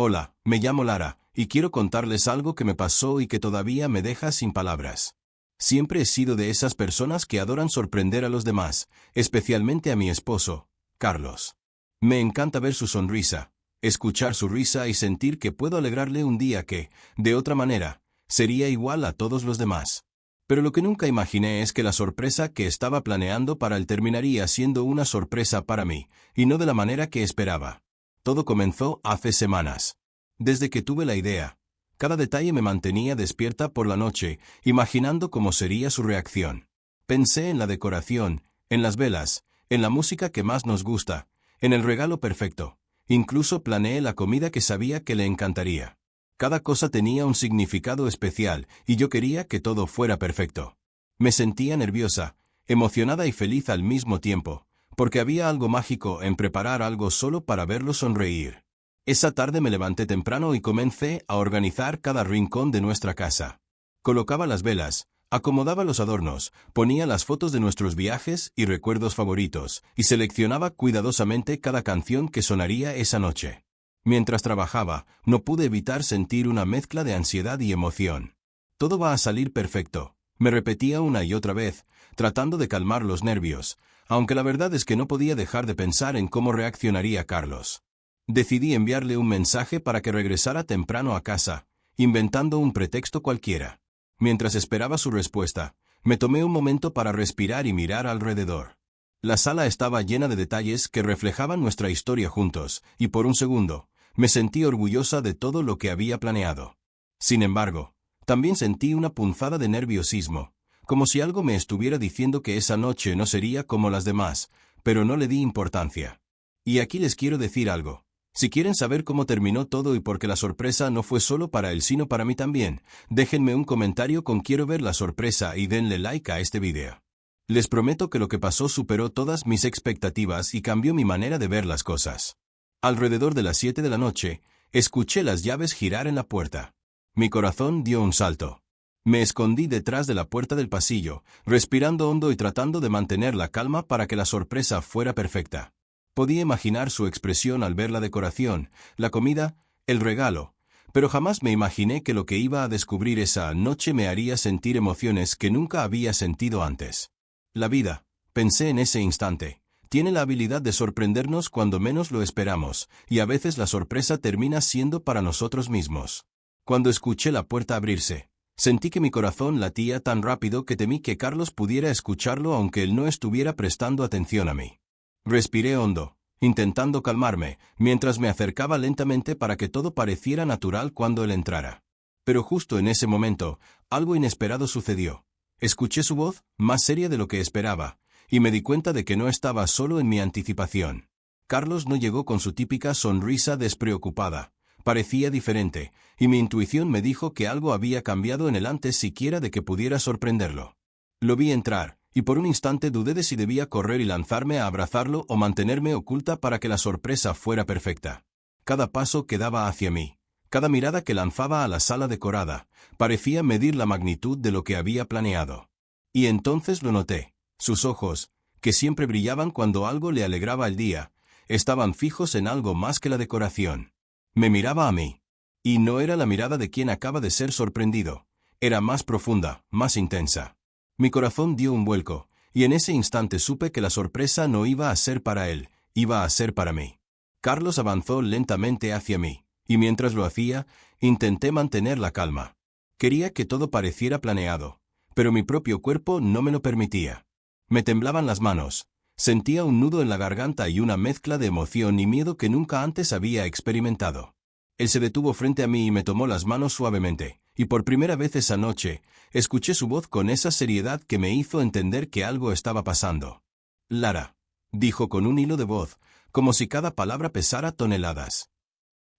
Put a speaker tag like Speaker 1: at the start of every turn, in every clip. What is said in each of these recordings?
Speaker 1: Hola, me llamo Lara, y quiero contarles algo que me pasó y que todavía me deja sin palabras. Siempre he sido de esas personas que adoran sorprender a los demás, especialmente a mi esposo, Carlos. Me encanta ver su sonrisa, escuchar su risa y sentir que puedo alegrarle un día que, de otra manera, sería igual a todos los demás. Pero lo que nunca imaginé es que la sorpresa que estaba planeando para él terminaría siendo una sorpresa para mí, y no de la manera que esperaba. Todo comenzó hace semanas. Desde que tuve la idea, cada detalle me mantenía despierta por la noche, imaginando cómo sería su reacción. Pensé en la decoración, en las velas, en la música que más nos gusta, en el regalo perfecto. Incluso planeé la comida que sabía que le encantaría. Cada cosa tenía un significado especial, y yo quería que todo fuera perfecto. Me sentía nerviosa, emocionada y feliz al mismo tiempo, porque había algo mágico en preparar algo solo para verlo sonreír. Esa tarde me levanté temprano y comencé a organizar cada rincón de nuestra casa. Colocaba las velas, acomodaba los adornos, ponía las fotos de nuestros viajes y recuerdos favoritos, y seleccionaba cuidadosamente cada canción que sonaría esa noche. Mientras trabajaba, no pude evitar sentir una mezcla de ansiedad y emoción. Todo va a salir perfecto, me repetía una y otra vez, tratando de calmar los nervios, aunque la verdad es que no podía dejar de pensar en cómo reaccionaría Carlos. Decidí enviarle un mensaje para que regresara temprano a casa, inventando un pretexto cualquiera. Mientras esperaba su respuesta, me tomé un momento para respirar y mirar alrededor. La sala estaba llena de detalles que reflejaban nuestra historia juntos, y por un segundo, me sentí orgullosa de todo lo que había planeado. Sin embargo, también sentí una punzada de nerviosismo, como si algo me estuviera diciendo que esa noche no sería como las demás, pero no le di importancia. Y aquí les quiero decir algo. Si quieren saber cómo terminó todo y por qué la sorpresa no fue solo para él sino para mí también, déjenme un comentario con quiero ver la sorpresa y denle like a este video. Les prometo que lo que pasó superó todas mis expectativas y cambió mi manera de ver las cosas. Alrededor de las 7 de la noche, escuché las llaves girar en la puerta. Mi corazón dio un salto. Me escondí detrás de la puerta del pasillo, respirando hondo y tratando de mantener la calma para que la sorpresa fuera perfecta. Podía imaginar su expresión al ver la decoración, la comida, el regalo, pero jamás me imaginé que lo que iba a descubrir esa noche me haría sentir emociones que nunca había sentido antes. La vida, pensé en ese instante, tiene la habilidad de sorprendernos cuando menos lo esperamos, y a veces la sorpresa termina siendo para nosotros mismos. Cuando escuché la puerta abrirse, sentí que mi corazón latía tan rápido que temí que Carlos pudiera escucharlo aunque él no estuviera prestando atención a mí. Respiré hondo, intentando calmarme, mientras me acercaba lentamente para que todo pareciera natural cuando él entrara. Pero justo en ese momento, algo inesperado sucedió. Escuché su voz, más seria de lo que esperaba, y me di cuenta de que no estaba solo en mi anticipación. Carlos no llegó con su típica sonrisa despreocupada. Parecía diferente, y mi intuición me dijo que algo había cambiado en él antes siquiera de que pudiera sorprenderlo. Lo vi entrar, y por un instante dudé de si debía correr y lanzarme a abrazarlo o mantenerme oculta para que la sorpresa fuera perfecta. Cada paso que daba hacia mí, cada mirada que lanzaba a la sala decorada, parecía medir la magnitud de lo que había planeado. Y entonces lo noté. Sus ojos, que siempre brillaban cuando algo le alegraba el día, estaban fijos en algo más que la decoración. Me miraba a mí. Y no era la mirada de quien acaba de ser sorprendido. Era más profunda, más intensa. Mi corazón dio un vuelco, y en ese instante supe que la sorpresa no iba a ser para él, iba a ser para mí. Carlos avanzó lentamente hacia mí, y mientras lo hacía, intenté mantener la calma. Quería que todo pareciera planeado, pero mi propio cuerpo no me lo permitía. Me temblaban las manos. Sentía un nudo en la garganta y una mezcla de emoción y miedo que nunca antes había experimentado. Él se detuvo frente a mí y me tomó las manos suavemente, y por primera vez esa noche, escuché su voz con esa seriedad que me hizo entender que algo estaba pasando. Lara, dijo con un hilo de voz, como si cada palabra pesara toneladas.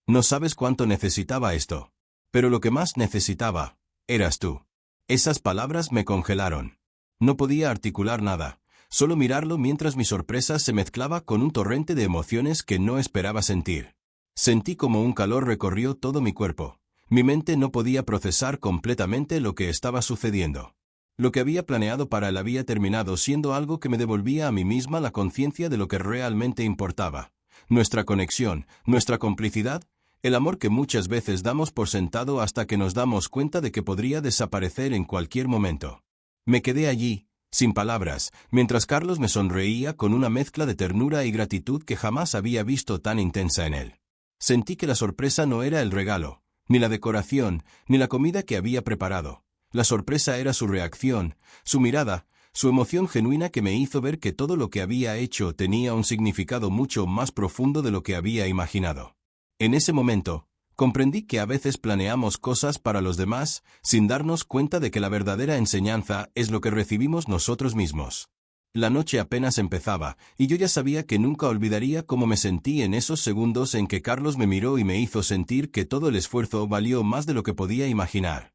Speaker 1: No sabes cuánto necesitaba esto. Pero lo que más necesitaba, eras tú. Esas palabras me congelaron. No podía articular nada. Solo mirarlo mientras mi sorpresa se mezclaba con un torrente de emociones que no esperaba sentir. Sentí como un calor recorrió todo mi cuerpo. Mi mente no podía procesar completamente lo que estaba sucediendo. Lo que había planeado para él había terminado siendo algo que me devolvía a mí misma la conciencia de lo que realmente importaba. Nuestra conexión, nuestra complicidad, El amor que muchas veces damos por sentado hasta que nos damos cuenta de que podría desaparecer en cualquier momento. Me quedé allí, sin palabras, mientras Carlos me sonreía con una mezcla de ternura y gratitud que jamás había visto tan intensa en él. Sentí que la sorpresa no era el regalo, ni la decoración, ni la comida que había preparado. La sorpresa era su reacción, su mirada, su emoción genuina que me hizo ver que todo lo que había hecho tenía un significado mucho más profundo de lo que había imaginado. En ese momento, comprendí que a veces planeamos cosas para los demás sin darnos cuenta de que la verdadera enseñanza es lo que recibimos nosotros mismos. La noche apenas empezaba, y yo ya sabía que nunca olvidaría cómo me sentí en esos segundos en que Carlos me miró y me hizo sentir que todo el esfuerzo valió más de lo que podía imaginar.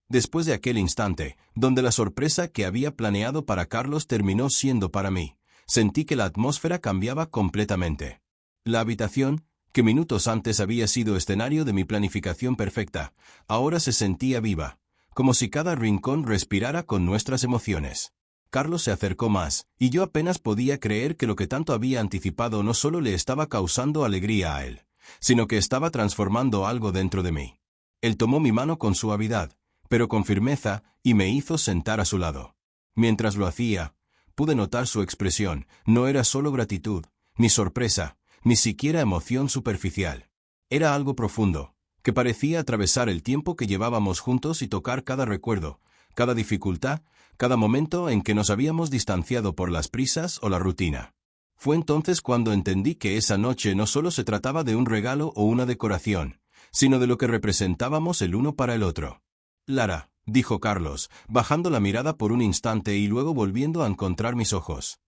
Speaker 1: Después de aquel instante, donde la sorpresa que había planeado para Carlos terminó siendo para mí, sentí que la atmósfera cambiaba completamente. La habitación, que minutos antes había sido escenario de mi planificación perfecta, ahora se sentía viva, como si cada rincón respirara con nuestras emociones. Carlos se acercó más, y yo apenas podía creer que lo que tanto había anticipado no solo le estaba causando alegría a él, sino que estaba transformando algo dentro de mí. Él tomó mi mano con suavidad, pero con firmeza, y me hizo sentar a su lado. Mientras lo hacía, pude notar su expresión, no era solo gratitud, ni sorpresa, ni siquiera emoción superficial. Era algo profundo, que parecía atravesar el tiempo que llevábamos juntos y tocar cada recuerdo, cada dificultad, cada momento en que nos habíamos distanciado por las prisas o la rutina. Fue entonces cuando entendí que esa noche no solo se trataba de un regalo o una decoración, sino de lo que representábamos el uno para el otro. Lara, dijo Carlos, bajando la mirada por un instante y luego volviendo a encontrar mis ojos.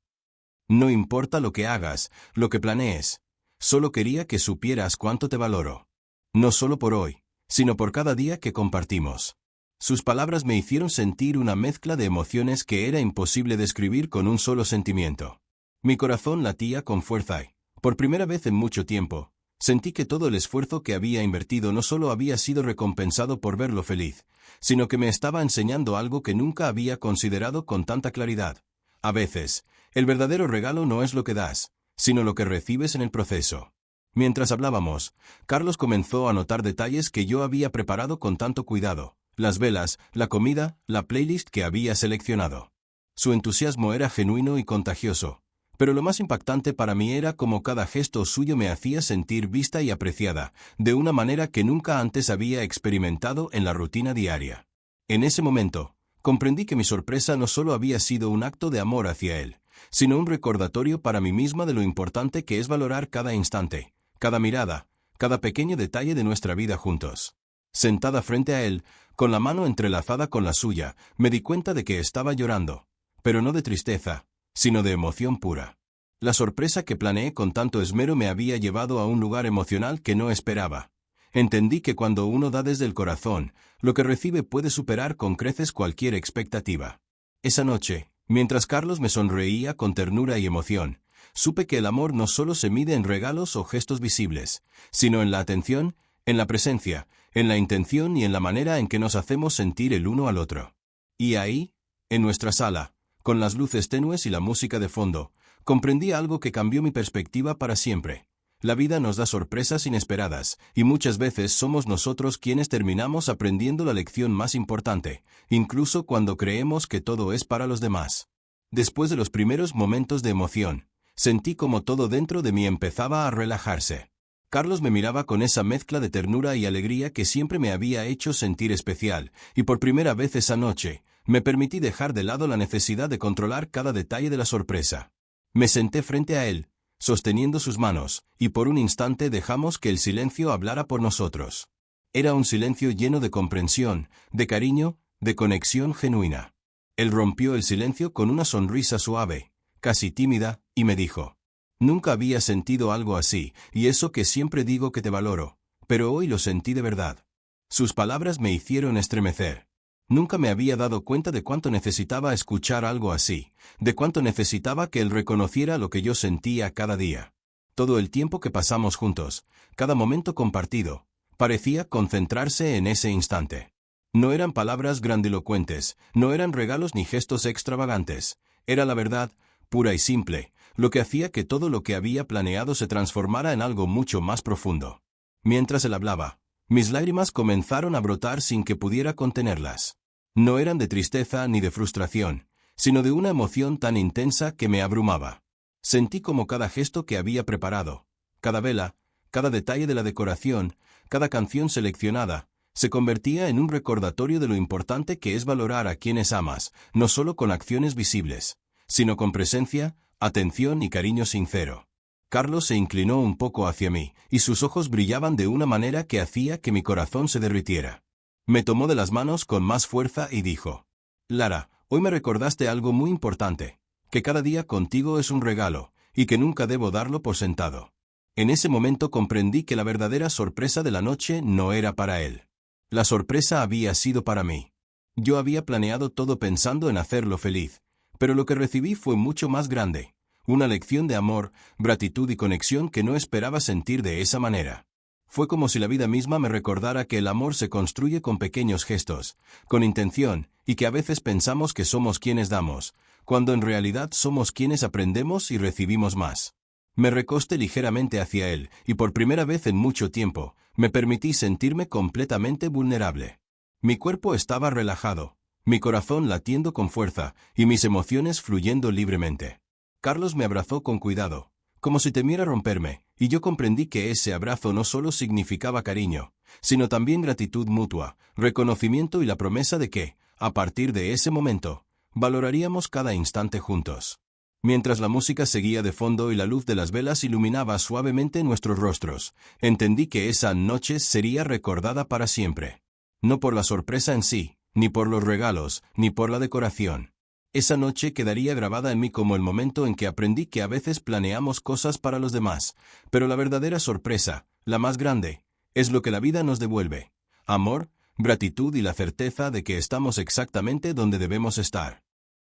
Speaker 1: No importa lo que hagas, lo que planees. Solo quería que supieras cuánto te valoro. No solo por hoy, sino por cada día que compartimos. Sus palabras me hicieron sentir una mezcla de emociones que era imposible describir con un solo sentimiento. Mi corazón latía con fuerza y, por primera vez en mucho tiempo, sentí que todo el esfuerzo que había invertido no solo había sido recompensado por verlo feliz, sino que me estaba enseñando algo que nunca había considerado con tanta claridad. A veces, el verdadero regalo no es lo que das, sino lo que recibes en el proceso. Mientras hablábamos, Carlos comenzó a notar detalles que yo había preparado con tanto cuidado: las velas, la comida, la playlist que había seleccionado. Su entusiasmo era genuino y contagioso, pero lo más impactante para mí era cómo cada gesto suyo me hacía sentir vista y apreciada, de una manera que nunca antes había experimentado en la rutina diaria. En ese momento, comprendí que mi sorpresa no solo había sido un acto de amor hacia él, sino un recordatorio para mí misma de lo importante que es valorar cada instante, cada mirada, cada pequeño detalle de nuestra vida juntos. Sentada frente a él, con la mano entrelazada con la suya, me di cuenta de que estaba llorando, pero no de tristeza, sino de emoción pura. La sorpresa que planeé con tanto esmero me había llevado a un lugar emocional que no esperaba. Entendí que cuando uno da desde el corazón, lo que recibe puede superar con creces cualquier expectativa. Esa noche, mientras Carlos me sonreía con ternura y emoción, supe que el amor no solo se mide en regalos o gestos visibles, sino en la atención, en la presencia, en la intención y en la manera en que nos hacemos sentir el uno al otro. Y ahí, en nuestra sala, con las luces tenues y la música de fondo, comprendí algo que cambió mi perspectiva para siempre. La vida nos da sorpresas inesperadas, y muchas veces somos nosotros quienes terminamos aprendiendo la lección más importante, incluso cuando creemos que todo es para los demás. Después de los primeros momentos de emoción, sentí como todo dentro de mí empezaba a relajarse. Carlos me miraba con esa mezcla de ternura y alegría que siempre me había hecho sentir especial, y por primera vez esa noche, me permití dejar de lado la necesidad de controlar cada detalle de la sorpresa. Me senté frente a él, sosteniendo sus manos, y por un instante dejamos que el silencio hablara por nosotros. Era un silencio lleno de comprensión, de cariño, de conexión genuina. Él rompió el silencio con una sonrisa suave, casi tímida, y me dijo: «Nunca había sentido algo así, y eso que siempre digo que te valoro, pero hoy lo sentí de verdad». Sus palabras me hicieron estremecer. Nunca me había dado cuenta de cuánto necesitaba escuchar algo así, de cuánto necesitaba que él reconociera lo que yo sentía cada día. Todo el tiempo que pasamos juntos, cada momento compartido, parecía concentrarse en ese instante. No eran palabras grandilocuentes, no eran regalos ni gestos extravagantes, era la verdad, pura y simple, lo que hacía que todo lo que había planeado se transformara en algo mucho más profundo. Mientras él hablaba, mis lágrimas comenzaron a brotar sin que pudiera contenerlas. No eran de tristeza ni de frustración, sino de una emoción tan intensa que me abrumaba. Sentí como cada gesto que había preparado, cada vela, cada detalle de la decoración, cada canción seleccionada, se convertía en un recordatorio de lo importante que es valorar a quienes amas, no solo con acciones visibles, sino con presencia, atención y cariño sincero. Carlos se inclinó un poco hacia mí, y sus ojos brillaban de una manera que hacía que mi corazón se derritiera. Me tomó de las manos con más fuerza y dijo: Lara, hoy me recordaste algo muy importante, que cada día contigo es un regalo, y que nunca debo darlo por sentado. En ese momento comprendí que la verdadera sorpresa de la noche no era para él. La sorpresa había sido para mí. Yo había planeado todo pensando en hacerlo feliz, pero lo que recibí fue mucho más grande. Una lección de amor, gratitud y conexión que no esperaba sentir de esa manera. Fue como si la vida misma me recordara que el amor se construye con pequeños gestos, con intención, y que a veces pensamos que somos quienes damos, cuando en realidad somos quienes aprendemos y recibimos más. Me recosté ligeramente hacia él, y por primera vez en mucho tiempo, me permití sentirme completamente vulnerable. Mi cuerpo estaba relajado, mi corazón latiendo con fuerza, y mis emociones fluyendo libremente. Carlos me abrazó con cuidado, como si temiera romperme, y yo comprendí que ese abrazo no solo significaba cariño, sino también gratitud mutua, reconocimiento y la promesa de que, a partir de ese momento, valoraríamos cada instante juntos. Mientras la música seguía de fondo y la luz de las velas iluminaba suavemente nuestros rostros, entendí que esa noche sería recordada para siempre. No por la sorpresa en sí, ni por los regalos, ni por la decoración. Esa noche quedaría grabada en mí como el momento en que aprendí que a veces planeamos cosas para los demás, pero la verdadera sorpresa, la más grande, es lo que la vida nos devuelve: amor, gratitud y la certeza de que estamos exactamente donde debemos estar.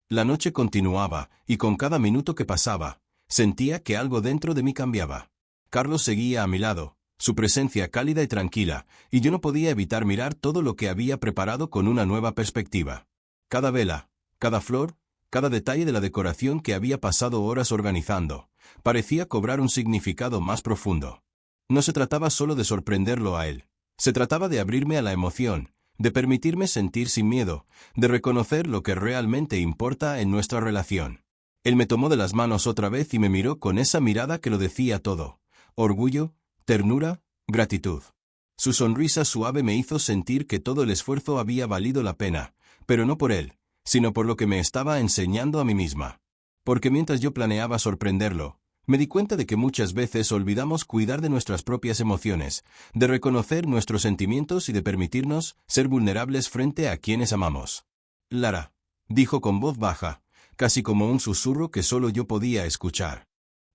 Speaker 1: La noche continuaba, y con cada minuto que pasaba, sentía que algo dentro de mí cambiaba. Carlos seguía a mi lado, su presencia cálida y tranquila, y yo no podía evitar mirar todo lo que había preparado con una nueva perspectiva. Cada vela, cada flor, cada detalle de la decoración que había pasado horas organizando, parecía cobrar un significado más profundo. No se trataba solo de sorprenderlo a él, se trataba de abrirme a la emoción, de permitirme sentir sin miedo, de reconocer lo que realmente importa en nuestra relación. Él me tomó de las manos otra vez y me miró con esa mirada que lo decía todo: orgullo, ternura, gratitud. Su sonrisa suave me hizo sentir que todo el esfuerzo había valido la pena, pero no por él, sino por lo que me estaba enseñando a mí misma. Porque mientras yo planeaba sorprenderlo, me di cuenta de que muchas veces olvidamos cuidar de nuestras propias emociones, de reconocer nuestros sentimientos y de permitirnos ser vulnerables frente a quienes amamos. Lara, dijo con voz baja, casi como un susurro que solo yo podía escuchar.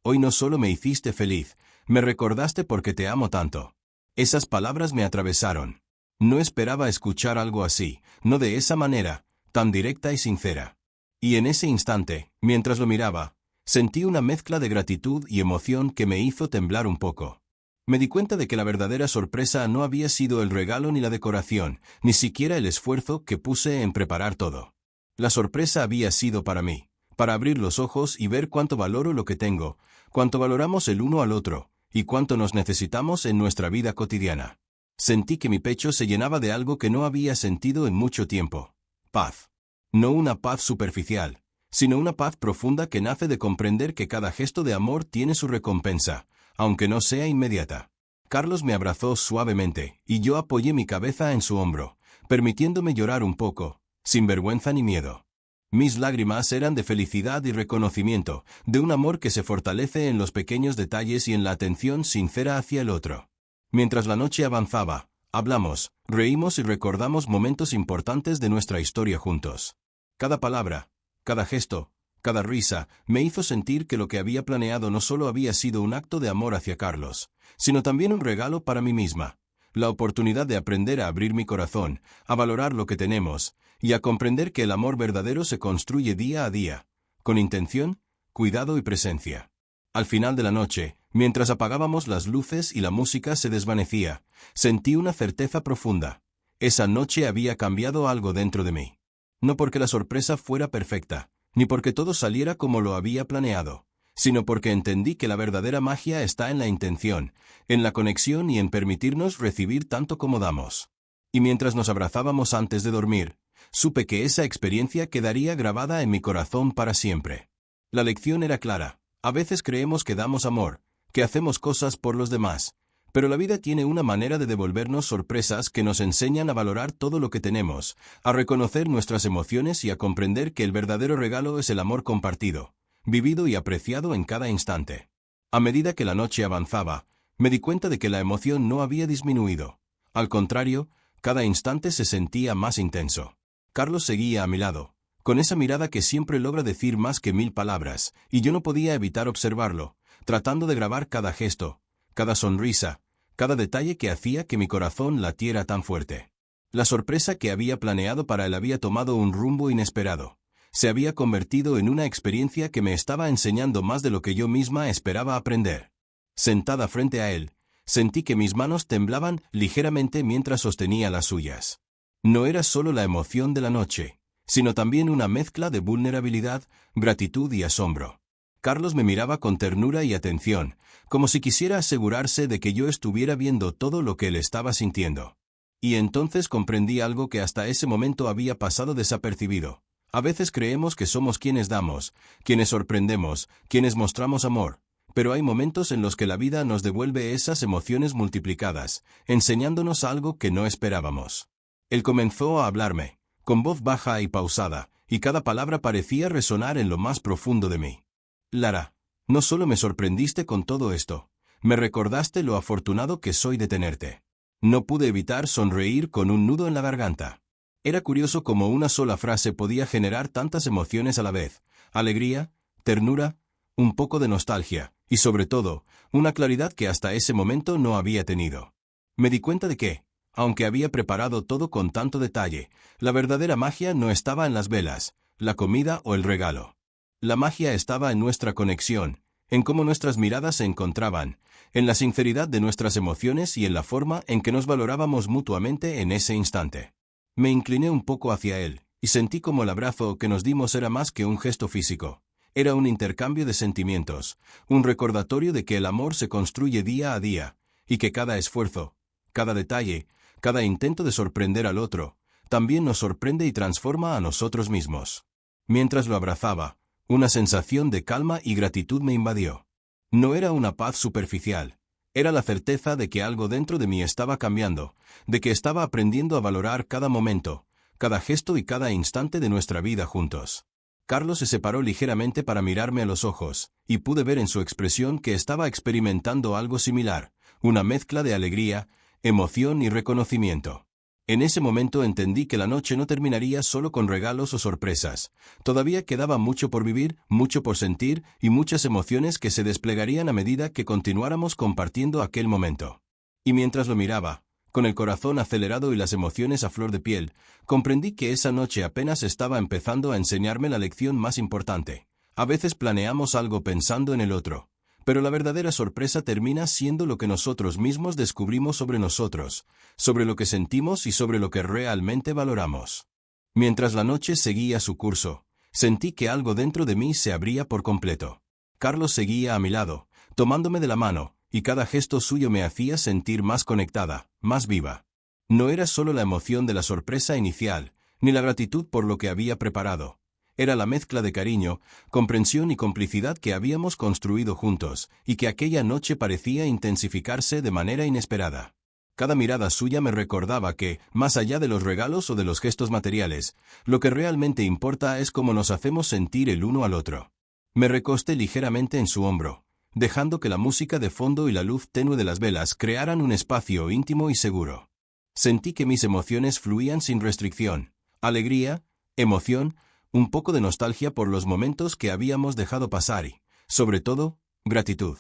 Speaker 1: Hoy no solo me hiciste feliz, me recordaste porque te amo tanto. Esas palabras me atravesaron. No esperaba escuchar algo así, no de esa manera, tan directa y sincera. Y en ese instante, mientras lo miraba, sentí una mezcla de gratitud y emoción que me hizo temblar un poco. Me di cuenta de que la verdadera sorpresa no había sido el regalo ni la decoración, ni siquiera el esfuerzo que puse en preparar todo. La sorpresa había sido para mí, para abrir los ojos y ver cuánto valoro lo que tengo, cuánto valoramos el uno al otro, y cuánto nos necesitamos en nuestra vida cotidiana. Sentí que mi pecho se llenaba de algo que no había sentido en mucho tiempo: paz. No una paz superficial, sino una paz profunda que nace de comprender que cada gesto de amor tiene su recompensa, aunque no sea inmediata. Carlos me abrazó suavemente, y yo apoyé mi cabeza en su hombro, permitiéndome llorar un poco, sin vergüenza ni miedo. Mis lágrimas eran de felicidad y reconocimiento, de un amor que se fortalece en los pequeños detalles y en la atención sincera hacia el otro. Mientras la noche avanzaba, hablamos, reímos y recordamos momentos importantes de nuestra historia juntos. Cada palabra, cada gesto, cada risa, me hizo sentir que lo que había planeado no solo había sido un acto de amor hacia Carlos, sino también un regalo para mí misma. La oportunidad de aprender a abrir mi corazón, a valorar lo que tenemos, y a comprender que el amor verdadero se construye día a día, con intención, cuidado y presencia. Al final de la noche, mientras apagábamos las luces y la música se desvanecía, sentí una certeza profunda. Esa noche había cambiado algo dentro de mí. No porque la sorpresa fuera perfecta, ni porque todo saliera como lo había planeado, sino porque entendí que la verdadera magia está en la intención, en la conexión y en permitirnos recibir tanto como damos. Y mientras nos abrazábamos antes de dormir, supe que esa experiencia quedaría grabada en mi corazón para siempre. La lección era clara. A veces creemos que damos amor, que hacemos cosas por los demás, pero la vida tiene una manera de devolvernos sorpresas que nos enseñan a valorar todo lo que tenemos, a reconocer nuestras emociones y a comprender que el verdadero regalo es el amor compartido, vivido y apreciado en cada instante. A medida que la noche avanzaba, me di cuenta de que la emoción no había disminuido. Al contrario, cada instante se sentía más intenso. Carlos seguía a mi lado, con esa mirada que siempre logra decir más que 1000 palabras, y yo no podía evitar observarlo, tratando de grabar cada gesto, cada sonrisa, cada detalle que hacía que mi corazón latiera tan fuerte. La sorpresa que había planeado para él había tomado un rumbo inesperado. Se había convertido en una experiencia que me estaba enseñando más de lo que yo misma esperaba aprender. Sentada frente a él, sentí que mis manos temblaban ligeramente mientras sostenía las suyas. No era solo la emoción de la noche, sino también una mezcla de vulnerabilidad, gratitud y asombro. Carlos me miraba con ternura y atención, como si quisiera asegurarse de que yo estuviera viendo todo lo que él estaba sintiendo. Y entonces comprendí algo que hasta ese momento había pasado desapercibido. A veces creemos que somos quienes damos, quienes sorprendemos, quienes mostramos amor, pero hay momentos en los que la vida nos devuelve esas emociones multiplicadas, enseñándonos algo que no esperábamos. Él comenzó a hablarme, con voz baja y pausada, y cada palabra parecía resonar en lo más profundo de mí. Lara, no solo me sorprendiste con todo esto, me recordaste lo afortunado que soy de tenerte. No pude evitar sonreír con un nudo en la garganta. Era curioso cómo una sola frase podía generar tantas emociones a la vez: alegría, ternura, un poco de nostalgia, y sobre todo, una claridad que hasta ese momento no había tenido. Me di cuenta de que, aunque había preparado todo con tanto detalle, la verdadera magia no estaba en las velas, la comida o el regalo. La magia estaba en nuestra conexión, en cómo nuestras miradas se encontraban, en la sinceridad de nuestras emociones y en la forma en que nos valorábamos mutuamente en ese instante. Me incliné un poco hacia él, y sentí como el abrazo que nos dimos era más que un gesto físico. Era un intercambio de sentimientos, un recordatorio de que el amor se construye día a día, y que cada esfuerzo, cada detalle, cada intento de sorprender al otro, también nos sorprende y transforma a nosotros mismos. Mientras lo abrazaba, una sensación de calma y gratitud me invadió. No era una paz superficial, era la certeza de que algo dentro de mí estaba cambiando, de que estaba aprendiendo a valorar cada momento, cada gesto y cada instante de nuestra vida juntos. Carlos se separó ligeramente para mirarme a los ojos, y pude ver en su expresión que estaba experimentando algo similar, una mezcla de alegría, emoción y reconocimiento. En ese momento entendí que la noche no terminaría solo con regalos o sorpresas. Todavía quedaba mucho por vivir, mucho por sentir y muchas emociones que se desplegarían a medida que continuáramos compartiendo aquel momento. Y mientras lo miraba, con el corazón acelerado y las emociones a flor de piel, comprendí que esa noche apenas estaba empezando a enseñarme la lección más importante. A veces planeamos algo pensando en el otro, pero la verdadera sorpresa termina siendo lo que nosotros mismos descubrimos sobre nosotros, sobre lo que sentimos y sobre lo que realmente valoramos. Mientras la noche seguía su curso, sentí que algo dentro de mí se abría por completo. Carlos seguía a mi lado, tomándome de la mano, y cada gesto suyo me hacía sentir más conectada, más viva. No era solo la emoción de la sorpresa inicial, ni la gratitud por lo que había preparado. Era la mezcla de cariño, comprensión y complicidad que habíamos construido juntos, y que aquella noche parecía intensificarse de manera inesperada. Cada mirada suya me recordaba que, más allá de los regalos o de los gestos materiales, lo que realmente importa es cómo nos hacemos sentir el uno al otro. Me recosté ligeramente en su hombro, dejando que la música de fondo y la luz tenue de las velas crearan un espacio íntimo y seguro. Sentí que mis emociones fluían sin restricción: alegría, emoción, un poco de nostalgia por los momentos que habíamos dejado pasar y, sobre todo, gratitud.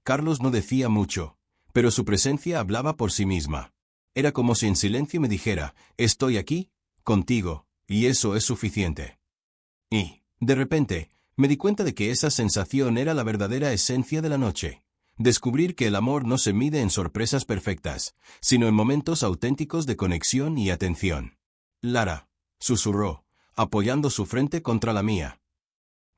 Speaker 1: Carlos no decía mucho, pero su presencia hablaba por sí misma. Era como si en silencio me dijera: estoy aquí, contigo, y eso es suficiente. Y, de repente, me di cuenta de que esa sensación era la verdadera esencia de la noche. Descubrir que el amor no se mide en sorpresas perfectas, sino en momentos auténticos de conexión y atención. Lara, susurró, apoyando su frente contra la mía.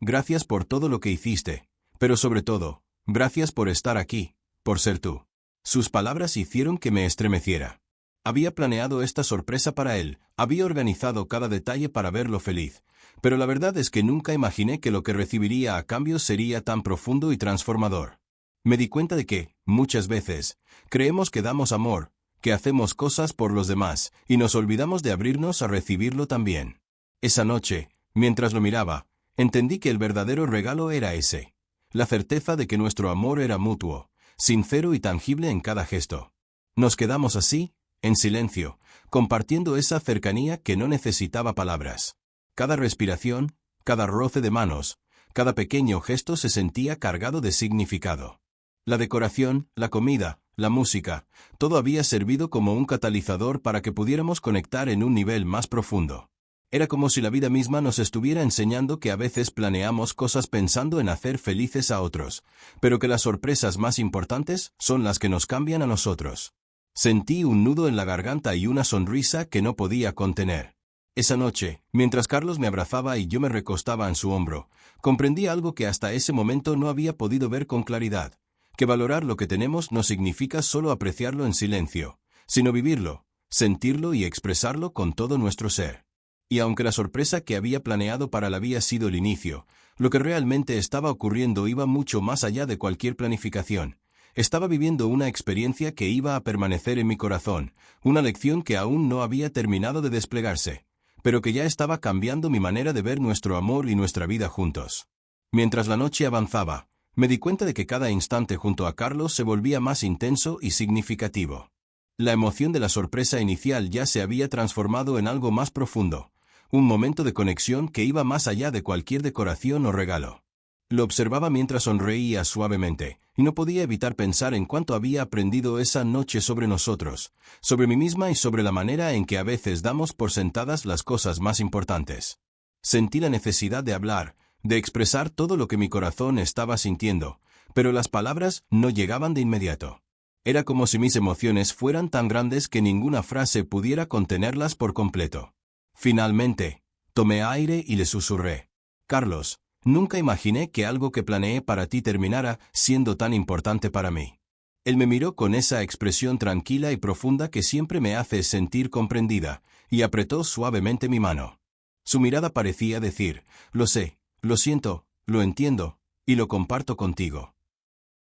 Speaker 1: Gracias por todo lo que hiciste, Pero sobre todo, gracias por estar aquí, por ser tú. Sus palabras hicieron que me estremeciera. Había planeado esta sorpresa para él, había organizado cada detalle para verlo feliz, pero la verdad es que nunca imaginé que lo que recibiría a cambio sería tan profundo y transformador. Me di cuenta de que, muchas veces, creemos que damos amor, que hacemos cosas por los demás, y nos olvidamos de abrirnos a recibirlo también. Esa noche, mientras lo miraba, entendí que el verdadero regalo era ese. La certeza de que nuestro amor era mutuo, sincero y tangible en cada gesto. Nos quedamos así, en silencio, compartiendo esa cercanía que no necesitaba palabras. Cada respiración, cada roce de manos, cada pequeño gesto se sentía cargado de significado. La decoración, la comida, la música, todo había servido como un catalizador para que pudiéramos conectar en un nivel más profundo. Era como si la vida misma nos estuviera enseñando que a veces planeamos cosas pensando en hacer felices a otros, pero que las sorpresas más importantes son las que nos cambian a nosotros. Sentí un nudo en la garganta y una sonrisa que no podía contener. Esa noche, mientras Carlos me abrazaba y yo me recostaba en su hombro, comprendí algo que hasta ese momento no había podido ver con claridad, que valorar lo que tenemos no significa solo apreciarlo en silencio, sino vivirlo, sentirlo y expresarlo con todo nuestro ser. Y aunque la sorpresa que había planeado para él había sido el inicio, lo que realmente estaba ocurriendo iba mucho más allá de cualquier planificación. Estaba viviendo una experiencia que iba a permanecer en mi corazón, una lección que aún no había terminado de desplegarse, pero que ya estaba cambiando mi manera de ver nuestro amor y nuestra vida juntos. Mientras la noche avanzaba, me di cuenta de que cada instante junto a Carlos se volvía más intenso y significativo. La emoción de la sorpresa inicial ya se había transformado en algo más profundo, un momento de conexión que iba más allá de cualquier decoración o regalo. Lo observaba mientras sonreía suavemente, y no podía evitar pensar en cuánto había aprendido esa noche sobre nosotros, sobre mí misma y sobre la manera en que a veces damos por sentadas las cosas más importantes. Sentí la necesidad de hablar, de expresar todo lo que mi corazón estaba sintiendo, pero las palabras no llegaban de inmediato. Era como si mis emociones fueran tan grandes que ninguna frase pudiera contenerlas por completo. Finalmente, tomé aire y le susurré: Carlos, nunca imaginé que algo que planeé para ti terminara siendo tan importante para mí. Él me miró con esa expresión tranquila y profunda que siempre me hace sentir comprendida, y apretó suavemente mi mano. Su mirada parecía decir: lo sé, lo siento, lo entiendo, y lo comparto contigo.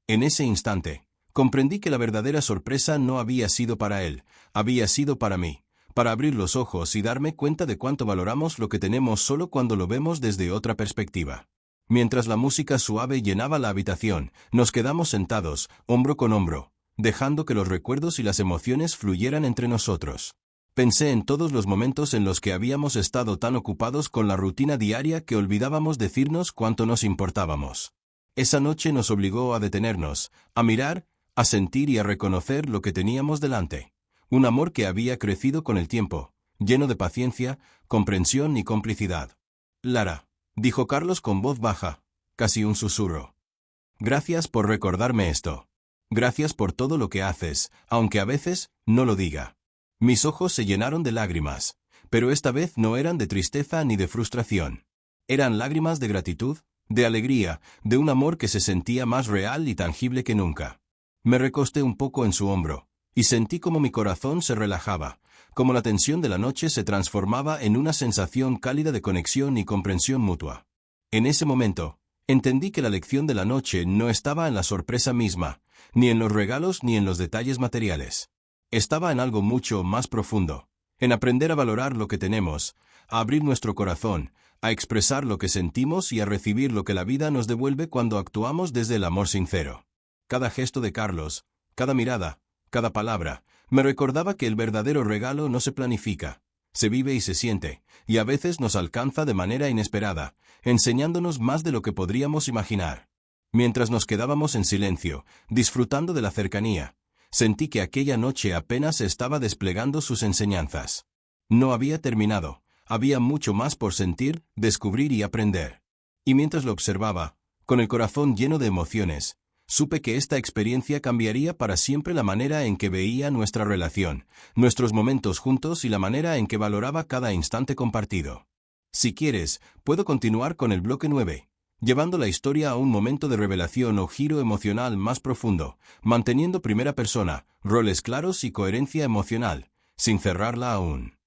Speaker 1: En ese instante, comprendí que la verdadera sorpresa no había sido para él, había sido para mí, para abrir los ojos y darme cuenta de cuánto valoramos lo que tenemos solo cuando lo vemos desde otra perspectiva. Mientras la música suave llenaba la habitación, nos quedamos sentados, hombro con hombro, dejando que los recuerdos y las emociones fluyeran entre nosotros. Pensé en todos los momentos en los que habíamos estado tan ocupados con la rutina diaria que olvidábamos decirnos cuánto nos importábamos. Esa noche nos obligó a detenernos, a mirar, a sentir y a reconocer lo que teníamos delante. Un amor que había crecido con el tiempo, lleno de paciencia, comprensión y complicidad. Lara, dijo Carlos con voz baja, casi un susurro. Gracias por recordarme esto. Gracias por todo lo que haces, aunque a veces no lo diga. Mis ojos se llenaron de lágrimas, pero esta vez no eran de tristeza ni de frustración. Eran lágrimas de gratitud, de alegría, de un amor que se sentía más real y tangible que nunca. Me recosté un poco en su hombro, y sentí como mi corazón se relajaba, como la tensión de la noche se transformaba en una sensación cálida de conexión y comprensión mutua. En ese momento, entendí que la lección de la noche no estaba en la sorpresa misma, ni en los regalos ni en los detalles materiales. Estaba en algo mucho más profundo, en aprender a valorar lo que tenemos, a abrir nuestro corazón, a expresar lo que sentimos y a recibir lo que la vida nos devuelve cuando actuamos desde el amor sincero. Cada gesto de Carlos, cada mirada, cada palabra, me recordaba que el verdadero regalo no se planifica, se vive y se siente, y a veces nos alcanza de manera inesperada, enseñándonos más de lo que podríamos imaginar. Mientras nos quedábamos en silencio, disfrutando de la cercanía, sentí que aquella noche apenas estaba desplegando sus enseñanzas. No había terminado, había mucho más por sentir, descubrir y aprender. Y mientras lo observaba, con el corazón lleno de emociones, supe que esta experiencia cambiaría para siempre la manera en que veía nuestra relación, nuestros momentos juntos y la manera en que valoraba cada instante compartido. Si quieres, puedo continuar con el bloque 9. llevando la historia a un momento de revelación o giro emocional más profundo, manteniendo primera persona, roles claros y coherencia emocional, sin cerrarla aún.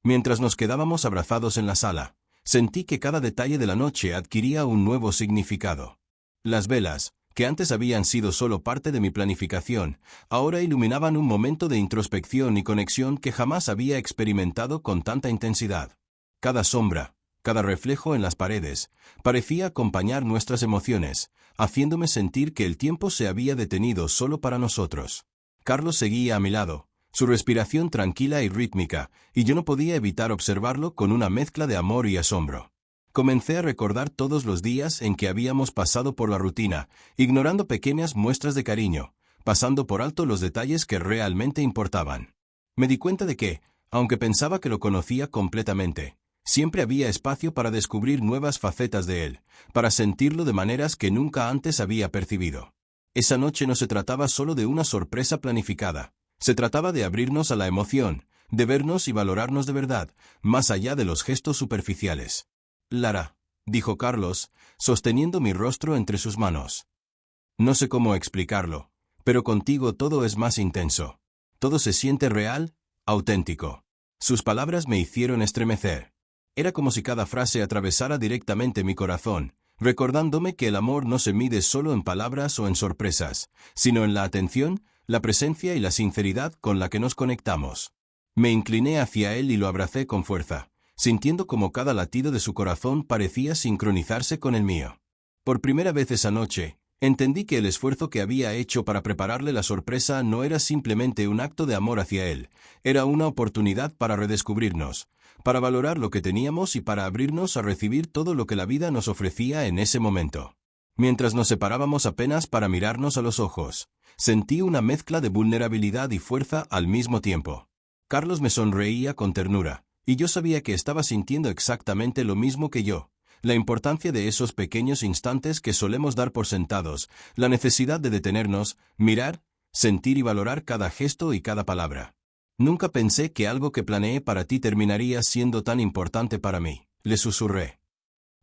Speaker 1: Mientras nos quedábamos abrazados en la sala, sentí que cada detalle de la noche adquiría un nuevo significado. Las velas, que antes habían sido solo parte de mi planificación, ahora iluminaban un momento de introspección y conexión que jamás había experimentado con tanta intensidad. Cada sombra, cada reflejo en las paredes, parecía acompañar nuestras emociones, haciéndome sentir que el tiempo se había detenido solo para nosotros. Carlos seguía a mi lado, su respiración tranquila y rítmica, y yo no podía evitar observarlo con una mezcla de amor y asombro. Comencé a recordar todos los días en que habíamos pasado por la rutina, ignorando pequeñas muestras de cariño, pasando por alto los detalles que realmente importaban. Me di cuenta de que, aunque pensaba que lo conocía completamente, siempre había espacio para descubrir nuevas facetas de él, para sentirlo de maneras que nunca antes había percibido. Esa noche no se trataba solo de una sorpresa planificada, se trataba de abrirnos a la emoción, de vernos y valorarnos de verdad, más allá de los gestos superficiales. Lara, dijo Carlos, sosteniendo mi rostro entre sus manos. No sé cómo explicarlo, pero contigo todo es más intenso. Todo se siente real, auténtico. Sus palabras me hicieron estremecer. Era como si cada frase atravesara directamente mi corazón, recordándome que el amor no se mide solo en palabras o en sorpresas, sino en la atención, la presencia y la sinceridad con la que nos conectamos. Me incliné hacia él y lo abracé con fuerza, sintiendo como cada latido de su corazón parecía sincronizarse con el mío. Por primera vez esa noche, entendí que el esfuerzo que había hecho para prepararle la sorpresa no era simplemente un acto de amor hacia él, era una oportunidad para redescubrirnos, para valorar lo que teníamos y para abrirnos a recibir todo lo que la vida nos ofrecía en ese momento. Mientras nos separábamos apenas para mirarnos a los ojos, sentí una mezcla de vulnerabilidad y fuerza al mismo tiempo. Carlos me sonreía con ternura, y yo sabía que estaba sintiendo exactamente lo mismo que yo. La importancia de esos pequeños instantes que solemos dar por sentados, la necesidad de detenernos, mirar, sentir y valorar cada gesto y cada palabra. Nunca pensé que algo que planeé para ti terminaría siendo tan importante para mí, le susurré.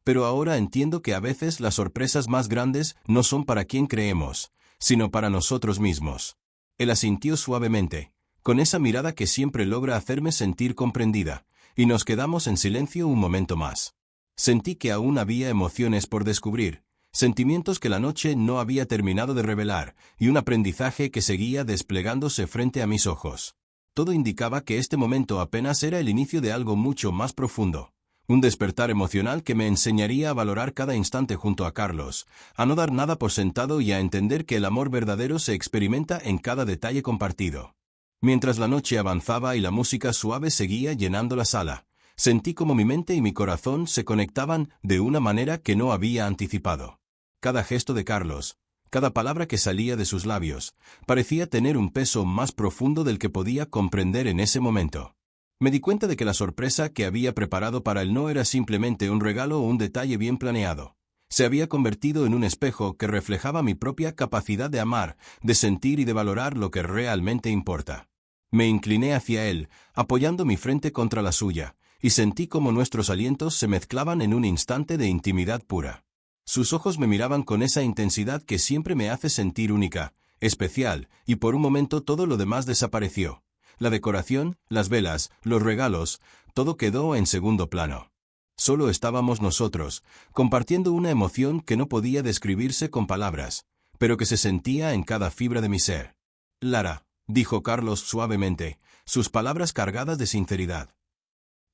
Speaker 1: Pero ahora entiendo que a veces las sorpresas más grandes no son para quien creemos, sino para nosotros mismos. Él asintió suavemente, con esa mirada que siempre logra hacerme sentir comprendida, y nos quedamos en silencio un momento más. Sentí que aún había emociones por descubrir, sentimientos que la noche no había terminado de revelar, y un aprendizaje que seguía desplegándose frente a mis ojos. Todo indicaba que este momento apenas era el inicio de algo mucho más profundo. Un despertar emocional que me enseñaría a valorar cada instante junto a Carlos, a no dar nada por sentado y a entender que el amor verdadero se experimenta en cada detalle compartido. Mientras la noche avanzaba y la música suave seguía llenando la sala, sentí como mi mente y mi corazón se conectaban de una manera que no había anticipado. Cada gesto de Carlos, cada palabra que salía de sus labios, parecía tener un peso más profundo del que podía comprender en ese momento. Me di cuenta de que la sorpresa que había preparado para él no era simplemente un regalo o un detalle bien planeado. Se había convertido en un espejo que reflejaba mi propia capacidad de amar, de sentir y de valorar lo que realmente importa. Me incliné hacia él, apoyando mi frente contra la suya, y sentí como nuestros alientos se mezclaban en un instante de intimidad pura. Sus ojos me miraban con esa intensidad que siempre me hace sentir única, especial, y por un momento todo lo demás desapareció. La decoración, las velas, los regalos, todo quedó en segundo plano. Solo estábamos nosotros, compartiendo una emoción que no podía describirse con palabras, pero que se sentía en cada fibra de mi ser. Lara, dijo Carlos suavemente, sus palabras cargadas de sinceridad.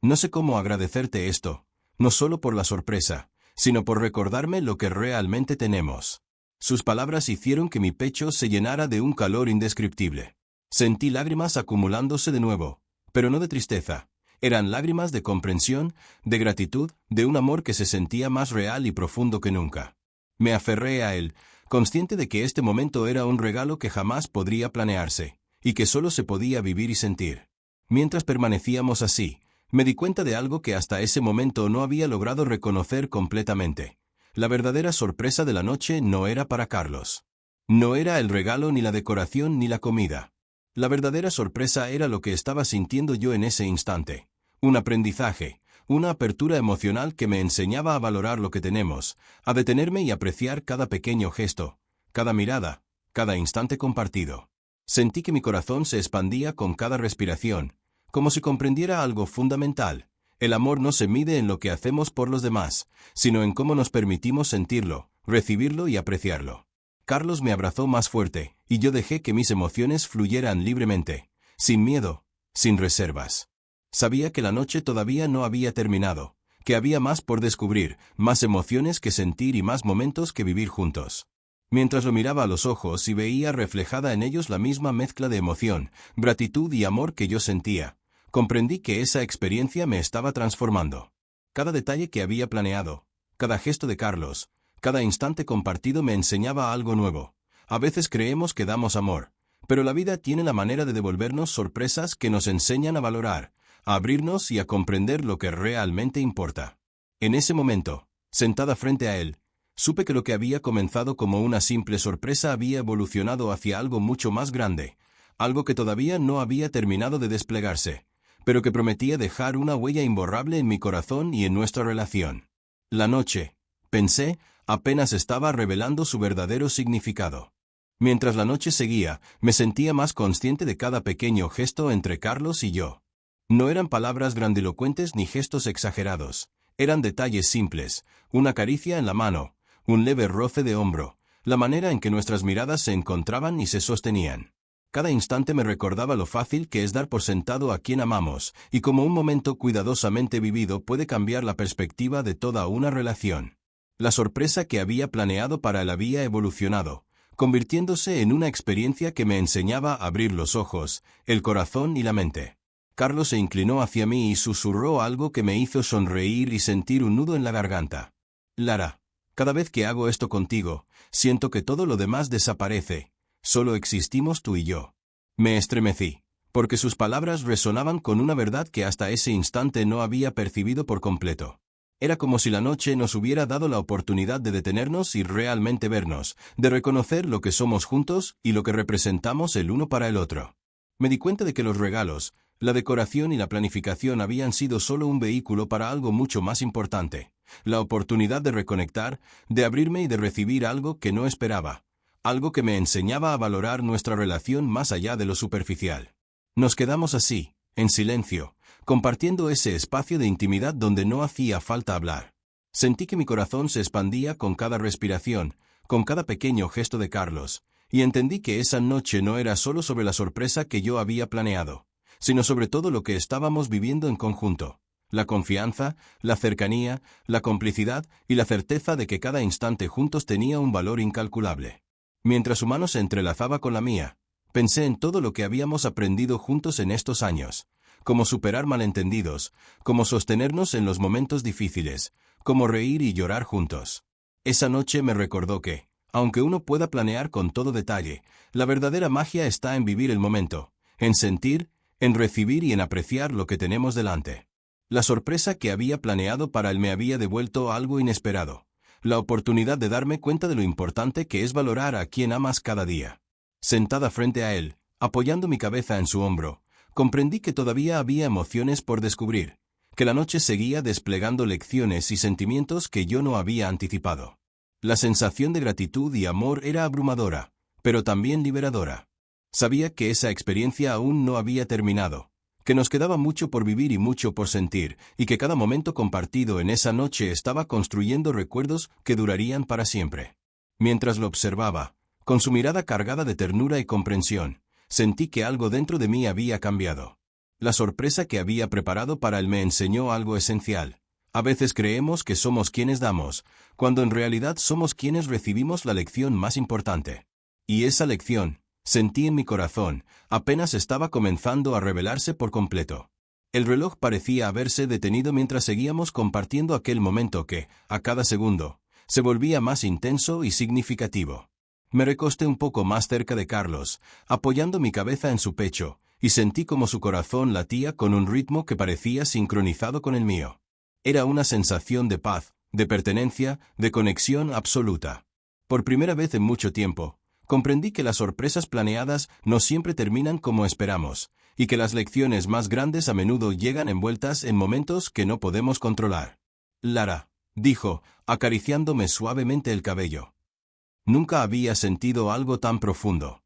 Speaker 1: No sé cómo agradecerte esto, no solo por la sorpresa, sino por recordarme lo que realmente tenemos. Sus palabras hicieron que mi pecho se llenara de un calor indescriptible. Sentí lágrimas acumulándose de nuevo, pero no de tristeza. Eran lágrimas de comprensión, de gratitud, de un amor que se sentía más real y profundo que nunca. Me aferré a él, consciente de que este momento era un regalo que jamás podría planearse, y que solo se podía vivir y sentir. Mientras permanecíamos así, me di cuenta de algo que hasta ese momento no había logrado reconocer completamente. La verdadera sorpresa de la noche no era para Carlos. No era el regalo ni la decoración ni la comida. La verdadera sorpresa era lo que estaba sintiendo yo en ese instante. Un aprendizaje, Una apertura emocional que me enseñaba a valorar lo que tenemos, a detenerme y apreciar cada pequeño gesto, cada mirada, cada instante compartido. Sentí que mi corazón se expandía con cada respiración, como si comprendiera algo fundamental. El amor no se mide en lo que hacemos por los demás, sino en cómo nos permitimos sentirlo, recibirlo y apreciarlo. Carlos me abrazó más fuerte, y yo dejé que mis emociones fluyeran libremente, sin miedo, sin reservas. Sabía que la noche todavía no había terminado, que había más por descubrir, más emociones que sentir y más momentos que vivir juntos. Mientras lo miraba a los ojos y veía reflejada en ellos la misma mezcla de emoción, gratitud y amor que yo sentía, comprendí que esa experiencia me estaba transformando. Cada detalle que había planeado, cada gesto de Carlos, cada instante compartido me enseñaba algo nuevo. A veces creemos que damos amor, pero la vida tiene la manera de devolvernos sorpresas que nos enseñan a valorar, a abrirnos y a comprender lo que realmente importa. En ese momento, sentada frente a él, supe que lo que había comenzado como una simple sorpresa había evolucionado hacia algo mucho más grande, algo que todavía no había terminado de desplegarse, pero que prometía dejar una huella imborrable en mi corazón y en nuestra relación. La noche, pensé, apenas estaba revelando su verdadero significado. Mientras la noche seguía, me sentía más consciente de cada pequeño gesto entre Carlos y yo. No eran palabras grandilocuentes ni gestos exagerados, eran detalles simples, una caricia en la mano, un leve roce de hombro, la manera en que nuestras miradas se encontraban y se sostenían. Cada instante me recordaba lo fácil que es dar por sentado a quien amamos, y cómo un momento cuidadosamente vivido puede cambiar la perspectiva de toda una relación. La sorpresa que había planeado para él había evolucionado, convirtiéndose en una experiencia que me enseñaba a abrir los ojos, el corazón y la mente. Carlos se inclinó hacia mí y susurró algo que me hizo sonreír y sentir un nudo en la garganta. Lara, cada vez que hago esto contigo, siento que todo lo demás desaparece, solo existimos tú y yo. Me estremecí, porque sus palabras resonaban con una verdad que hasta ese instante no había percibido por completo. Era como si la noche nos hubiera dado la oportunidad de detenernos y realmente vernos, de reconocer lo que somos juntos y lo que representamos el uno para el otro. Me di cuenta de que los regalos, la decoración y la planificación habían sido solo un vehículo para algo mucho más importante, la oportunidad de reconectar, de abrirme y de recibir algo que no esperaba, algo que me enseñaba a valorar nuestra relación más allá de lo superficial. Nos quedamos así, en silencio, compartiendo ese espacio de intimidad donde no hacía falta hablar. Sentí que mi corazón se expandía con cada respiración, con cada pequeño gesto de Carlos, y entendí que esa noche no era solo sobre la sorpresa que yo había planeado, sino sobre todo lo que estábamos viviendo en conjunto. La confianza, la cercanía, la complicidad y la certeza de que cada instante juntos tenía un valor incalculable. Mientras su mano se entrelazaba con la mía, pensé en todo lo que habíamos aprendido juntos en estos años, cómo superar malentendidos, cómo sostenernos en los momentos difíciles, cómo reír y llorar juntos. Esa noche me recordó que, aunque uno pueda planear con todo detalle, la verdadera magia está en vivir el momento, en sentir, en recibir y en apreciar lo que tenemos delante. La sorpresa que había planeado para él me había devuelto algo inesperado, la oportunidad de darme cuenta de lo importante que es valorar a quien amas cada día. Sentada frente a él, apoyando mi cabeza en su hombro, comprendí que todavía había emociones por descubrir, que la noche seguía desplegando lecciones y sentimientos que yo no había anticipado. La sensación de gratitud y amor era abrumadora, pero también liberadora. Sabía que esa experiencia aún no había terminado, que nos quedaba mucho por vivir y mucho por sentir, y que cada momento compartido en esa noche estaba construyendo recuerdos que durarían para siempre. Mientras lo observaba, con su mirada cargada de ternura y comprensión, sentí que algo dentro de mí había cambiado. La sorpresa que había preparado para él me enseñó algo esencial. A veces creemos que somos quienes damos, cuando en realidad somos quienes recibimos la lección más importante. Y esa lección, sentí en mi corazón, apenas estaba comenzando a revelarse por completo. El reloj parecía haberse detenido mientras seguíamos compartiendo aquel momento que, a cada segundo, se volvía más intenso y significativo. Me recosté un poco más cerca de Carlos, apoyando mi cabeza en su pecho, y sentí como su corazón latía con un ritmo que parecía sincronizado con el mío. Era una sensación de paz, de pertenencia, de conexión absoluta. Por primera vez en mucho tiempo, comprendí que las sorpresas planeadas no siempre terminan como esperamos, y que las lecciones más grandes a menudo llegan envueltas en momentos que no podemos controlar. Lara, dijo, acariciándome suavemente el cabello. Nunca había sentido algo tan profundo.